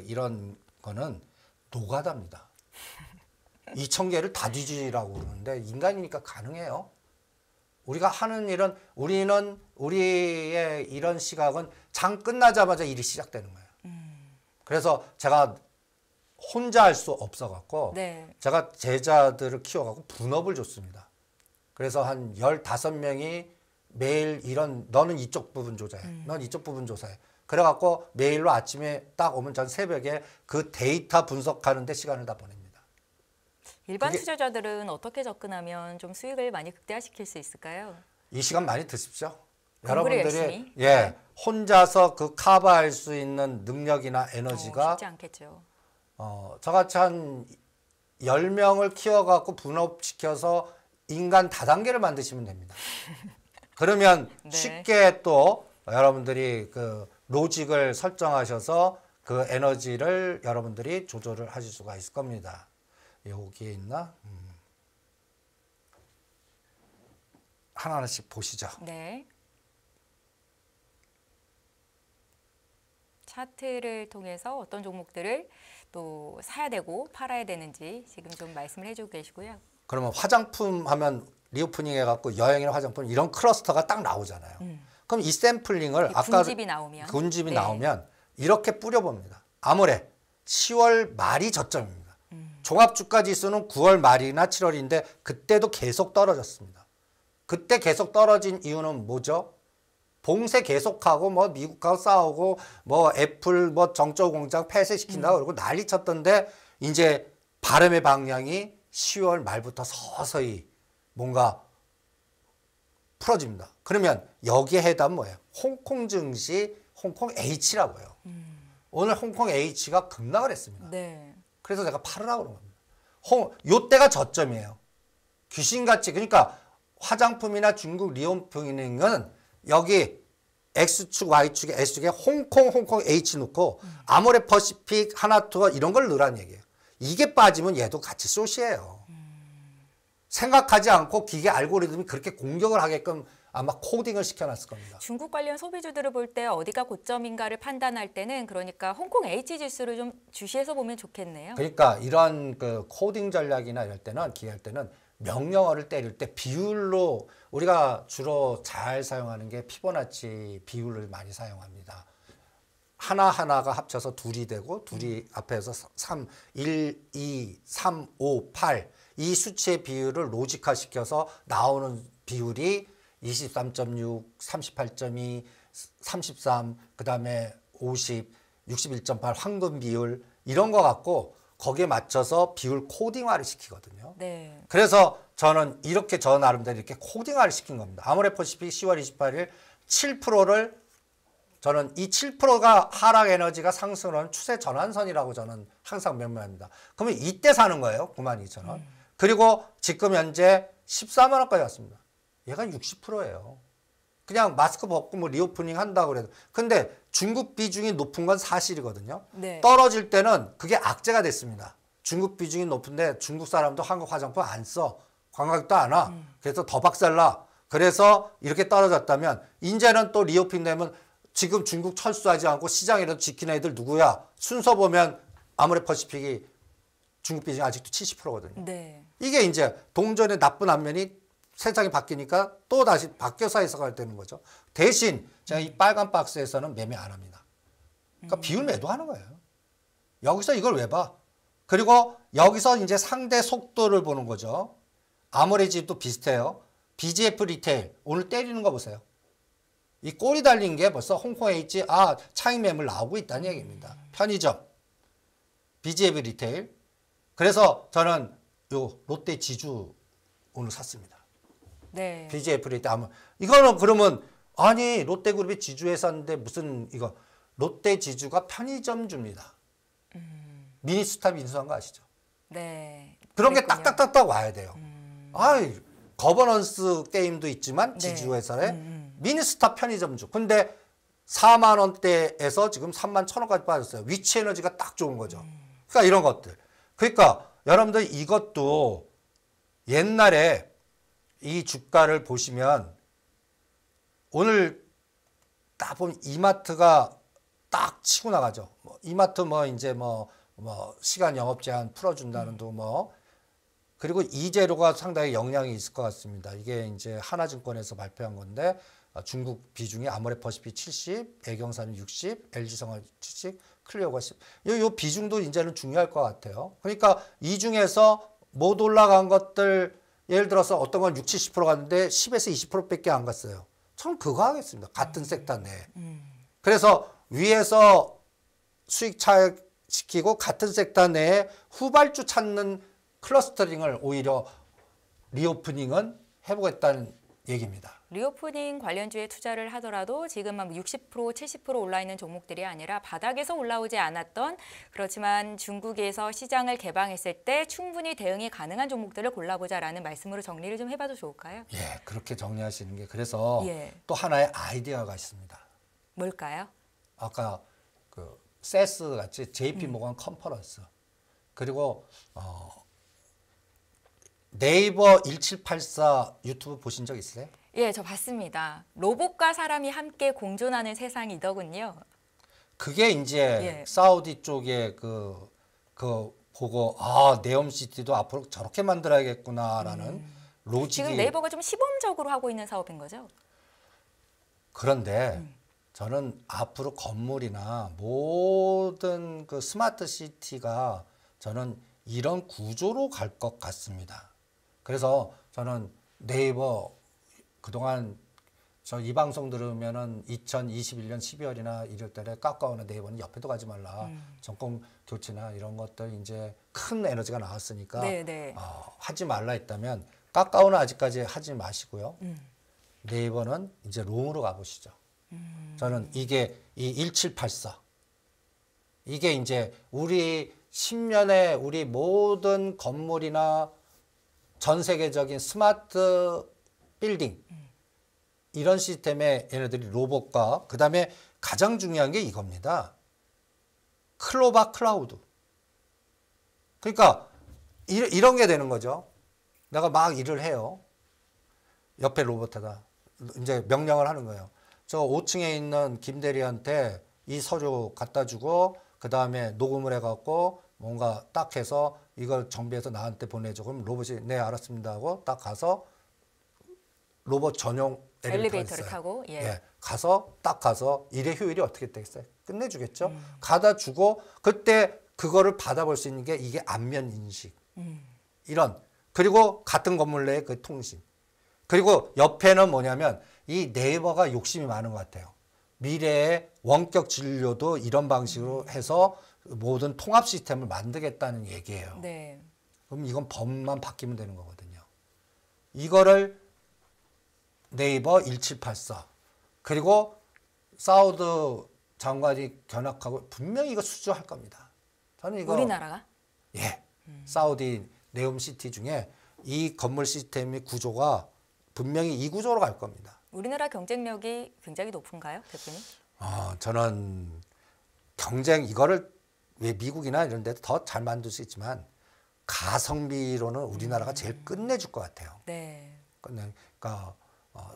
이런 거는 노가다입니다. 2,000개를 다 뒤지라고 그러는데 인간이니까 가능해요. 우리가 하는 일은 우리의 이런 시각은 장 끝나자마자 일이 시작되는 거예요. 그래서 제가 혼자 할 수 없어갖고 네. 제가 제자들을 키워갖고 분업을 줬습니다. 그래서 한 15명이 매일 너는 이쪽 부분 조사해. 넌 이쪽 부분 조사해. 그래갖고 매일로 아침에 딱 오면 전 새벽에 그 데이터 분석하는 데 시간을 다 보냅니다. 일반 투자자들은 어떻게 접근하면 좀 수익을 많이 극대화시킬 수 있을까요? 이 시간 많이 드십시오. 공부를 여러분들이 열심히. 혼자서 그 커버할 수 있는 능력이나 에너지가 쉽지 않겠죠. 저같이 한 10명을 키워갖고 분업시켜서 인간 다단계를 만드시면 됩니다. 그러면 네. 쉽게 또 여러분들이 그 로직을 설정하셔서 그 에너지를 여러분들이 조절을 하실 수가 있을 겁니다. 여기에 있나? 하나하나씩 보시죠. 네. 차트를 통해서 어떤 종목들을 또 사야 되고 팔아야 되는지 지금 좀 말씀을 해주고 계시고요. 그러면 화장품 하면 리오프닝 해갖고 여행이나 화장품 이런 클러스터가 딱 나오잖아요. 그럼 이 샘플링을 군집이 나오면 군집이 네. 나오면 이렇게 뿌려봅니다. 아무래 10월 말이 저점입니다. 종합주가지수는 9월 말이나 7월인데 그때도 계속 떨어졌습니다. 그때 계속 떨어진 이유는 뭐죠? 봉쇄 계속하고 뭐 미국하고 싸우고 뭐 애플 뭐 정적 공장 폐쇄시킨다고 그러고 난리 쳤던데 이제 바람의 방향이 10월 말부터 서서히 뭔가 풀어집니다. 그러면 여기에 해당 뭐예요? 홍콩 증시 홍콩 H라고요. 오늘 홍콩 H가 급락을 했습니다. 네. 그래서 제가 팔으라고 그런 겁니다. 요때가 저점이에요. 귀신같이. 그러니까 화장품이나 중국 리오프닝은 여기 X축, Y축에 S축에 홍콩 H 놓고 아모레 퍼시픽, 하나투어 이런 걸 넣으라는 얘기예요. 이게 빠지면 얘도 같이 숏이에요. 생각하지 않고 기계 알고리즘이 그렇게 공격을 하게끔 아마 코딩을 시켜놨을 겁니다. 중국 관련 소비주들을 볼 때 어디가 고점인가를 판단할 때는 그러니까 홍콩 H 지수를 좀 주시해서 보면 좋겠네요. 그러니까 이런 그 코딩 전략이나 이럴 때는 기할 때는 명령어를 때릴 때 비율로 우리가 주로 잘 사용하는 게 피보나치 비율을 많이 사용합니다. 하나하나가 합쳐서 둘이 되고 둘이 앞에서 1, 2, 3, 5, 8 이 수치의 비율을 로직화 시켜서 나오는 비율이 23.6, 38.2, 33, 그 다음에 50, 61.8 황금 비율 이런 거 갖고 거기에 맞춰서 비율 코딩화를 시키거든요. 네. 그래서 저는 이렇게 저 나름대로 이렇게 코딩화를 시킨 겁니다. 아모레퍼시픽 10월 28일 7%를 저는 이 7%가 하락 에너지가 상승하는 추세 전환선이라고 저는 항상 명명합니다. 그러면 이때 사는 거예요. 92,000원. 그리고 지금 현재 14만 원까지 왔습니다. 얘가 60%예요. 그냥 마스크 벗고 뭐 리오프닝 한다고 그래도. 근데 중국 비중이 높은 건 사실이거든요. 네. 떨어질 때는 그게 악재가 됐습니다. 중국 비중이 높은데 중국 사람도 한국 화장품 안 써. 관광객도 안 와. 그래서 더 박살나. 그래서 이렇게 떨어졌다면 이제는 또 리오프닝 되면 지금 중국 철수하지 않고 시장이라도 지키는 애들 누구야? 순서 보면 아모레퍼시픽이 중국 비중이 아직도 70%거든요. 네. 이게 이제 동전의 나쁜 앞면이 세상이 바뀌니까 또 다시 바뀌어서 해석할 되는 거죠. 대신 제가 이 빨간 박스에서는 매매 안 합니다. 그러니까 비율 매도하는 거예요. 여기서 이걸 왜 봐? 그리고 여기서 이제 상대 속도를 보는 거죠. 아모레집도 비슷해요. BGF 리테일 오늘 때리는 거 보세요. 이 꼬리 달린 게 벌써 홍콩 H 차익 매물 나오고 있다는 얘기입니다. 편의점, BGF 리테일. 그래서 저는 요 롯데 지주 오늘 샀습니다. 네. BGF 리테일 이거는 그러면 아니 롯데그룹이 지주회사인데 무슨 이거 롯데 지주가 편의점주입니다. 미니스탑 인수한 거 아시죠? 네. 그런 게 그랬군요. 딱딱딱딱 와야 돼요. 아이 거버넌스 게임도 있지만 지주회사에 미니스타 편의점주. 근데 4만 원대에서 지금 3만 1,000원까지 빠졌어요. 위치 에너지가 딱 좋은 거죠. 그러니까 이런 것들. 그러니까 여러분들 이것도 옛날에 이 주가를 보시면 오늘 딱 보면 이마트가 딱 치고 나가죠. 뭐 이마트 뭐 이제 뭐 시간 영업 제한 풀어준다는 도 뭐 그리고 이재료가 상당히 영향이 있을 것 같습니다. 이게 이제 하나증권에서 발표한 건데 중국 비중이 아모레퍼시픽 70, 애경사는 60, LG생활 70, 클리어가 10. 요 비중도 이제는 중요할 것 같아요. 그러니까 이 중에서 못 올라간 것들 예를 들어서 어떤 건 60, 70% 갔는데 10에서 20%밖에 안 갔어요. 저는 그거 하겠습니다. 같은 섹터 내에. 그래서 위에서 수익 차익시키고 같은 섹터 내에 후발주 찾는 클러스터링을 오히려 리오프닝은 해보겠다는 얘기입니다. 리오프닝 관련주에 투자를 하더라도 지금 한 60%, 70% 올라있는 종목들이 아니라 바닥에서 올라오지 않았던 그렇지만 중국에서 시장을 개방했을 때 충분히 대응이 가능한 종목들을 골라보자라는 말씀으로 정리를 좀 해봐도 좋을까요? 예, 그렇게 정리하시는 게 그래서 예. 또 하나의 아이디어가 있습니다. 뭘까요? 아까 그 세스 같이 JP 모건 컨퍼런스 그리고 네이버 1784 유튜브 보신 적 있으세요? 예, 저 봤습니다. 로봇과 사람이 함께 공존하는 세상이더군요. 그게 이제 예. 사우디 쪽에 그 보고 네옴시티도 앞으로 저렇게 만들어야겠구나라는 로직이 지금 네이버가 좀 시범적으로 하고 있는 사업인 거죠? 그런데 저는 앞으로 건물이나 모든 그 스마트 시티가 저는 이런 구조로 갈 것 같습니다. 그래서 저는 네이버 그동안 저 이 방송 들으면은 2021년 12월이나 이럴 때에 깎아오는 네이버는 옆에도 가지 말라. 정권 교체나 이런 것들 이제 큰 에너지가 나왔으니까 하지 말라 했다면 깎아오는 아직까지 하지 마시고요. 네이버는 이제 롱으로 가보시죠. 저는 이게 이 1784 이게 이제 우리 10년에 우리 모든 건물이나 전 세계적인 스마트 빌딩 이런 시스템에 얘네들이 로봇과 그 다음에 가장 중요한 게 이겁니다. 클로바 클라우드. 그러니까 이런 게 되는 거죠. 내가 막 일을 해요. 옆에 로봇에다 이제 명령을 하는 거예요. 저 5층에 있는 김 대리한테 이 서류 갖다 주고 그 다음에 녹음을 해갖고 뭔가 딱 해서 이걸 정비해서 나한테 보내줘. 그럼 로봇이 네 알았습니다 하고 딱 가서 로봇 전용 엘리베이터를 타고 가서 딱 가서 일의 효율이 어떻게 되겠어요? 끝내주겠죠. 가다 주고 그때 그거를 받아볼 수 있는 게 이게 안면 인식 이런 그리고 같은 건물 내의 그 통신 그리고 옆에는 뭐냐면 이 네이버가 욕심이 많은 것 같아요. 미래의 원격 진료도 이런 방식으로 해서 모든 통합 시스템을 만들겠다는 얘기예요. 네. 그럼 이건 법만 바뀌면 되는 거거든요. 이거를 네이버 1784 그리고 사우드 장관이 견학하고 분명히 이거 수주할 겁니다. 저는 이거 우리나라가? 예. 사우디 네옴시티 중에 이 건물 시스템의 구조가 분명히 이 구조로 갈 겁니다. 우리나라 경쟁력이 굉장히 높은가요, 대표님? 저는 경쟁 이거를 왜 미국이나 이런 데도 더 잘 만들 수 있지만 가성비로는 우리나라가 제일 끝내줄 것 같아요. 네. 그러니까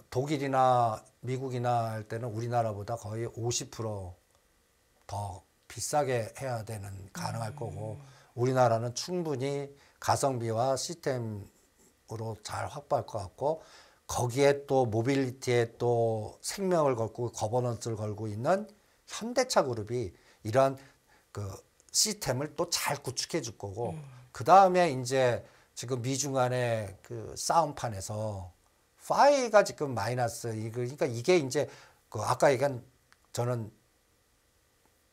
독일이나 미국이나 할 때는 우리나라보다 거의 50%더 비싸게 해야 되는 가능할 거고 우리나라는 충분히 가성비와 시스템으로 잘 확보할 것 같고 거기에 또 모빌리티에 또 생명을 걸고 거버넌스를 걸고 있는 현대차 그룹이 이런 그 시스템을 또 잘 구축해 줄 거고 그 다음에 이제 지금 미중 간의 그 싸움판에서 파이가 지금 마이너스 그러니까 이게 이제 그 아까 얘기한 저는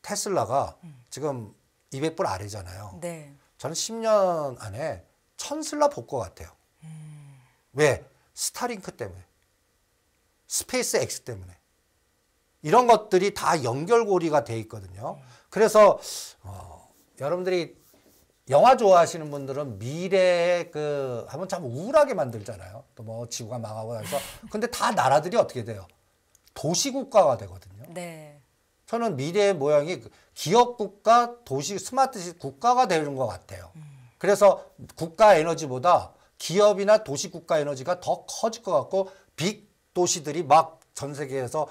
테슬라가 지금 200불 아래잖아요. 네. 저는 10년 안에 1000슬라 볼 것 같아요. 왜? 스타링크 때문에. 스페이스 X 때문에. 이런 것들이 다 연결고리가 돼 있거든요. 그래서 여러분들이 영화 좋아하시는 분들은 미래에 한번 참 우울하게 만들잖아요. 또 뭐 지구가 망하고 해서. 근데 다 나라들이 어떻게 돼요? 도시국가가 되거든요. 네. 저는 미래의 모양이 기업국가, 도시, 스마트 국가가 되는 것 같아요. 그래서 국가 에너지보다 기업이나 도시국가 에너지가 더 커질 것 같고 빅 도시들이 막 전 세계에서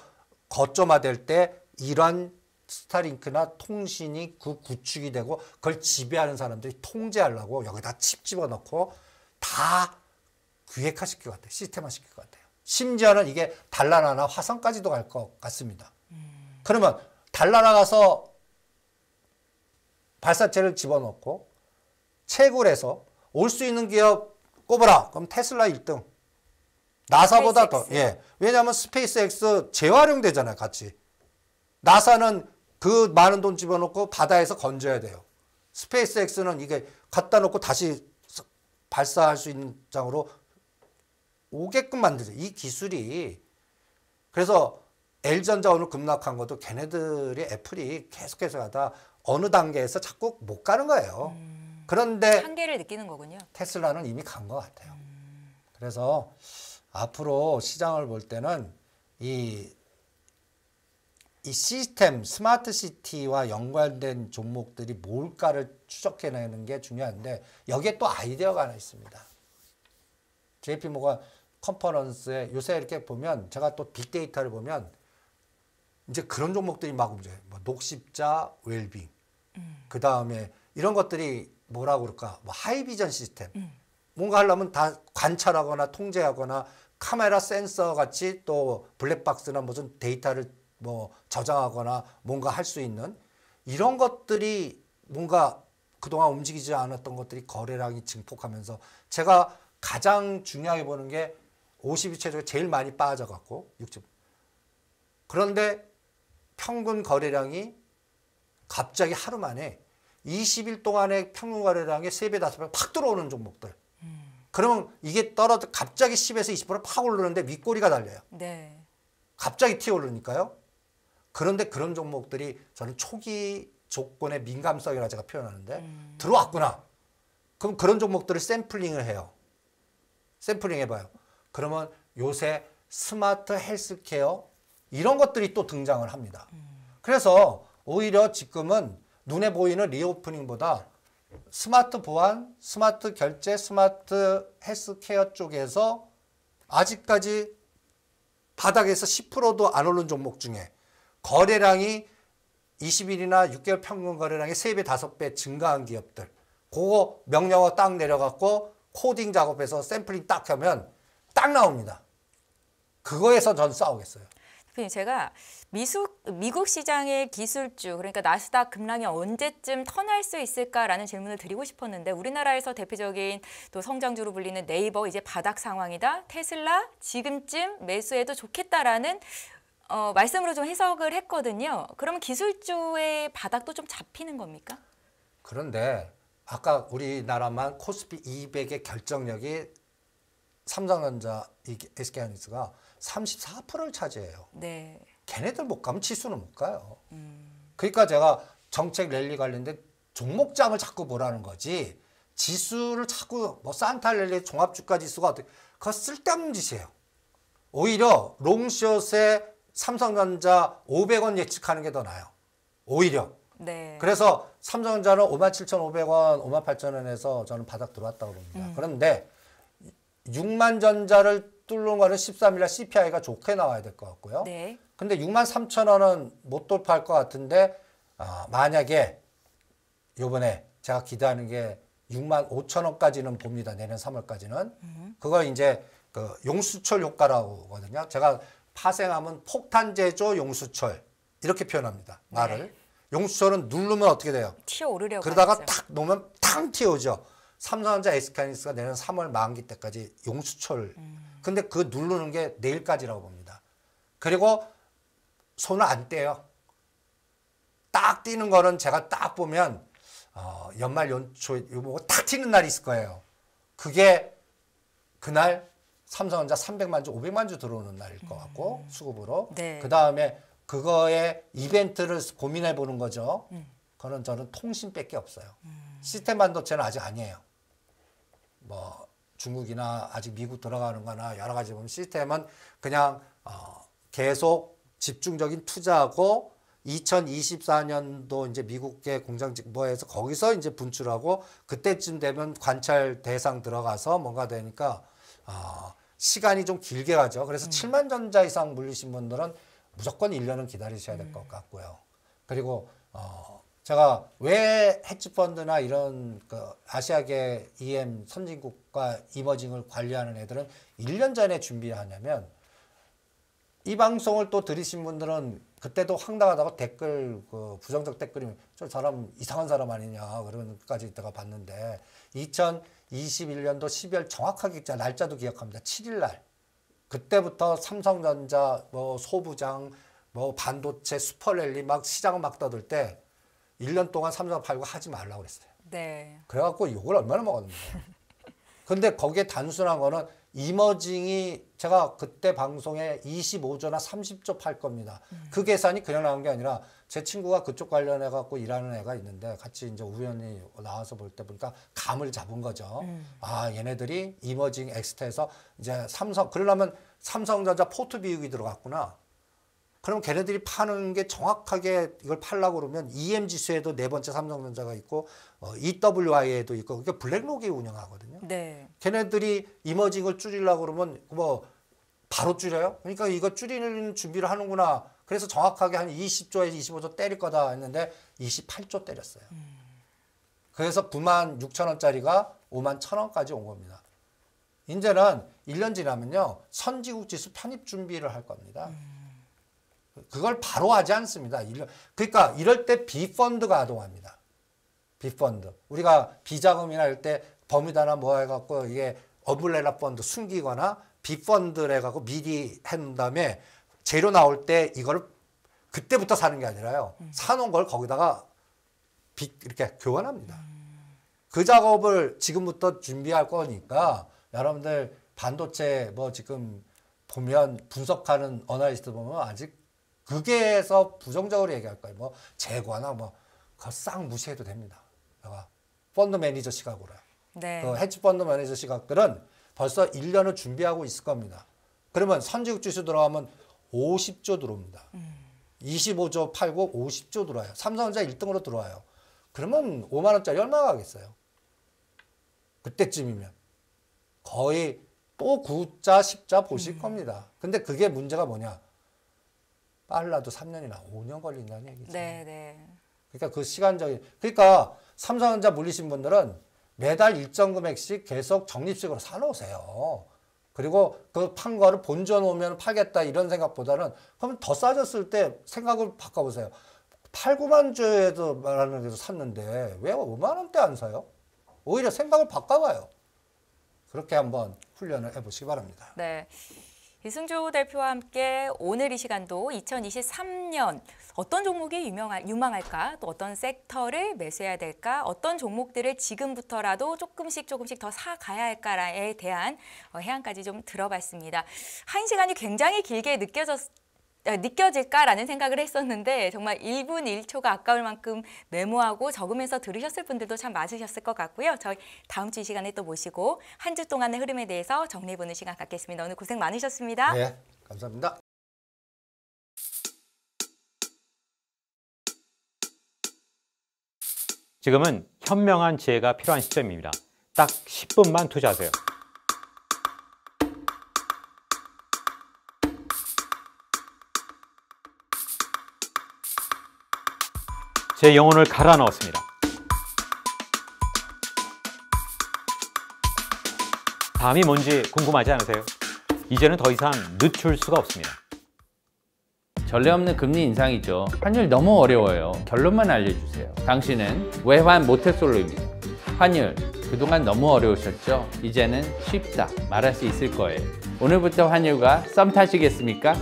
거점화될 때 이런 스타링크나 통신이 그 구축이 되고 그걸 지배하는 사람들이 통제하려고 여기다 칩 집어넣고 다 기획화시킬 것 같아요. 시스템화시킬 것 같아요. 심지어는 이게 달나라나 화성까지도 갈 것 같습니다. 그러면 달나라 가서 발사체를 집어넣고 채굴해서 올 수 있는 기업 꼽아라. 그럼 테슬라 1등. 나사보다 더. 예. 왜냐하면 스페이스X 재활용되잖아요. 같이. 나사는 그 많은 돈 집어넣고 바다에서 건져야 돼요. 스페이스X는 이게 갖다 놓고 다시 발사할 수 있는 장으로 오게끔 만들죠. 이 기술이. 그래서 L전자 오늘 급락한 것도 걔네들이 애플이 계속해서 가다 어느 단계에서 자꾸 못 가는 거예요. 그런데 한계를 느끼는 거군요. 테슬라는 이미 간 것 같아요. 그래서 앞으로 시장을 볼 때는 이 시스템, 스마트 시티와 연관된 종목들이 뭘까를 추적해내는 게 중요한데 여기에 또 아이디어가 하나 있습니다. JP모건 컨퍼런스에 요새 이렇게 보면 제가 또 빅데이터를 보면 이제 그런 종목들이 막 움직여요. 뭐 녹십자, 웰빙. 그 다음에 이런 것들이 뭐라고 그럴까? 뭐 하이비전 시스템. 뭔가 하려면 다 관찰하거나 통제하거나 카메라 센서 같이 또 블랙박스나 무슨 데이터를 뭐 저장하거나 뭔가 할 수 있는 이런 것들이 뭔가 그동안 움직이지 않았던 것들이 거래량이 증폭하면서 제가 가장 중요하게 보는 게 52 최저가 제일 많이 빠져갖고 60. 그런데 평균 거래량이 갑자기 하루 만에 20일 동안의 평균 거래량의 3배, 5배 팍 들어오는 종목들. 그러면 이게 떨어져 갑자기 10에서 20%팍 오르는데 윗꼬리가 달려요. 네. 갑자기 튀어오르니까요. 그런데 그런 종목들이 저는 초기 조건의 민감성이라 제가 표현하는데 들어왔구나. 그럼 그런 종목들을 샘플링을 해요. 샘플링 해봐요. 그러면 요새 스마트 헬스케어 이런 것들이 또 등장을 합니다. 그래서 오히려 지금은 눈에 보이는 리오프닝보다 스마트 보안, 스마트 결제, 스마트 헬스케어 쪽에서 아직까지 바닥에서 10%도 안 오른 종목 중에 거래량이 20일이나 6개월 평균 거래량이 3배, 5배 증가한 기업들. 그거 명령어 딱 내려갖고 코딩 작업해서 샘플링 딱 하면 딱 나옵니다. 그거에서 전 싸우겠어요. 대표님, 제가 미국 시장의 기술주, 그러니까 나스닥 급락이 언제쯤 턴할 수 있을까라는 질문을 드리고 싶었는데 우리나라에서 대표적인 또 성장주로 불리는 네이버 이제 바닥 상황이다. 테슬라 지금쯤 매수해도 좋겠다라는 말씀으로 좀 해석을 했거든요. 그러면 기술주의 바닥도 좀 잡히는 겁니까? 그런데 아까 우리나라만 코스피 200의 결정력이 삼성전자, SK하이닉스가 34%를 차지해요. 네. 걔네들 못 가면 지수는 못 가요. 그러니까 제가 정책 랠리 관련된 종목장을 자꾸 보라는 거지 지수를 자꾸 뭐 산타랠리 종합주가 지수가 어떻게 그거 쓸데없는 짓이에요. 오히려 롱숏에 삼성전자 500원 예측하는 게 더 나아요. 오히려. 네. 그래서 삼성전자는 57,500원, 58,000원에서 저는 바닥 들어왔다고 봅니다. 그런데 6만 전자를 뚫는 거는 13일날 CPI가 좋게 나와야 될 것 같고요. 네. 근데 63,000원은 못 돌파할 것 같은데 만약에 요번에 제가 기대하는 게 65,000원까지는 봅니다. 내년 3월까지는. 그걸 이제 그 용수철 효과라고 하거든요. 제가 파생하면 폭탄 제조 용수철 이렇게 표현합니다. 말을. 네. 용수철은 누르면 어떻게 돼요? 튀어오르려고 그러다가 하죠. 탁 놓으면 탕 튀어오죠. 삼성전자, SK하이닉스가 내년 3월 만기 때까지 용수철. 근데 그 누르는 게 내일까지라고 봅니다. 그리고 손을 안 떼요. 딱 뛰는 거는 제가 딱 보면 연말 연초에 요거 딱 튀는 날이 있을 거예요. 그게 그날 삼성전자 300만 주, 500만 주 들어오는 날일 것 같고 수급으로. 네. 그 다음에 그거의 이벤트를 고민해 보는 거죠. 그거는 저는 통신밖에 없어요. 시스템 반도체는 아직 아니에요. 뭐 중국이나 아직 미국 들어가는 거나 여러 가지 보면 시스템은 그냥 계속 집중적인 투자하고 2024년도 이제 미국의 공장직보에서 거기서 이제 분출하고 그때쯤 되면 관찰 대상 들어가서 뭔가 되니까 시간이 좀 길게 가죠. 그래서 7만 전자 이상 물리신 분들은 무조건 1년은 기다리셔야 될 것 같고요. 그리고 제가 왜 헤지펀드나 이런 그 아시아계 EM 선진국과 이머징을 관리하는 애들은 1년 전에 준비하냐면 이 방송을 또 들으신 분들은 그때도 황당하다고 댓글 그 부정적 댓글이 저 사람 이상한 사람 아니냐 그런 것까지 제가 봤는데 2021년도 12월 정확하게 날짜도 기억합니다. 7일 날 그때부터 삼성전자 뭐 소부장 뭐 반도체 슈퍼랠리 막 시장을 막 떠들 때 1년 동안 삼성 팔고 하지 말라고 그랬어요. 네. 그래갖고 욕을 얼마나 먹었는데. 근데 거기에 단순한 거는 이머징이 제가 그때 방송에 25조나 30조 팔 겁니다. 그 계산이 그냥 나온 게 아니라 제 친구가 그쪽 관련해 갖고 일하는 애가 있는데 같이 이제 우연히 나와서 볼 때 보니까 감을 잡은 거죠. 아, 얘네들이 이머징 엑스트에서 이제 그러려면 삼성전자 포트 비육이 들어갔구나. 그럼 걔네들이 파는 게 정확하게 이걸 팔려고 그러면 EM 지수에도 네 번째 삼성전자가 있고 EWI에도 있고 그게 블랙록이 운영하거든요. 네. 걔네들이 이머징을 줄이려고 그러면 뭐 바로 줄여요? 그러니까 이거 줄이는 준비를 하는구나. 그래서 정확하게 한 20조에서 25조 때릴 거다 했는데 28조 때렸어요. 그래서 9만 6천 원짜리가 5만 1천 원까지 온 겁니다. 이제는 1년 지나면요. 선지국 지수 편입 준비를 할 겁니다. 그걸 바로 하지 않습니다. 그러니까 이럴 때 비펀드가 아동합니다. 비펀드. 우리가 비자금이나 할 때 버뮤다나 뭐 해갖고 이게 어블레라 펀드 숨기거나 비펀드를 해갖고 미리 해놓은 다음에 재료 나올 때 이걸 그때부터 사는 게 아니라요. 사놓은 걸 거기다가 이렇게 교환합니다. 그 작업을 지금부터 준비할 거니까 여러분들 반도체 뭐 지금 보면 분석하는 어나리스트 보면 아직 그게에서 부정적으로 얘기할 거예요. 뭐 재고나 뭐 그거 싹 무시해도 됩니다. 내가 펀드 매니저 시각으로요. 네. 그 헤지 펀드 매니저 시각들은 벌써 1년을 준비하고 있을 겁니다. 그러면 선지국 지수 들어가면 50조 들어옵니다. 25조 팔고 50조 들어와요. 삼성전자 1등으로 들어와요. 그러면 5만 원짜리 얼마 가겠어요? 그때쯤이면 거의 또 9자 10자 보실 겁니다. 근데 그게 문제가 뭐냐? 빨라도 3년이나 5년 걸린다는 얘기죠. 네. 그러니까 그 시간적인 그러니까 삼성전자 물리신 분들은 매달 일정 금액씩 계속 적립식으로 사놓으세요. 그리고 그 판 거를 본전 오면 팔겠다 이런 생각보다는 그러면 더 싸졌을 때 생각을 바꿔보세요. 8, 9만 주에도 말하는 데서 샀는데 왜 5만 원대 안 사요? 오히려 생각을 바꿔봐요. 그렇게 한번 훈련을 해보시기 바랍니다. 네. 이승조 대표와 함께 오늘 이 시간도 2023년 어떤 종목이 유망할까, 또 어떤 섹터를 매수해야 될까, 어떤 종목들을 지금부터라도 조금씩 더 사가야 할까에 대한 해안까지 좀 들어봤습니다. 한 시간이 굉장히 길게 느껴질까라는 생각을 했었는데 정말 1분 1초가 아까울 만큼 메모하고 적으면서 들으셨을 분들도 참 많으셨을 것 같고요. 저희 다음 주 이 시간에 또 모시고 한 주 동안의 흐름에 대해서 정리해보는 시간 갖겠습니다. 오늘 고생 많으셨습니다. 네, 감사합니다. 지금은 현명한 지혜가 필요한 시점입니다. 딱 10분만 투자하세요. 제 영혼을 갈아 넣었습니다. 다음이 뭔지 궁금하지 않으세요? 이제는 더 이상 늦출 수가 없습니다. 전례 없는 금리 인상이죠. 환율 너무 어려워요. 결론만 알려주세요. 당신은 외환 모태솔로입니다. 환율 그동안 너무 어려우셨죠? 이제는 쉽다 말할 수 있을 거예요. 오늘부터 환율과 썸 타시겠습니까?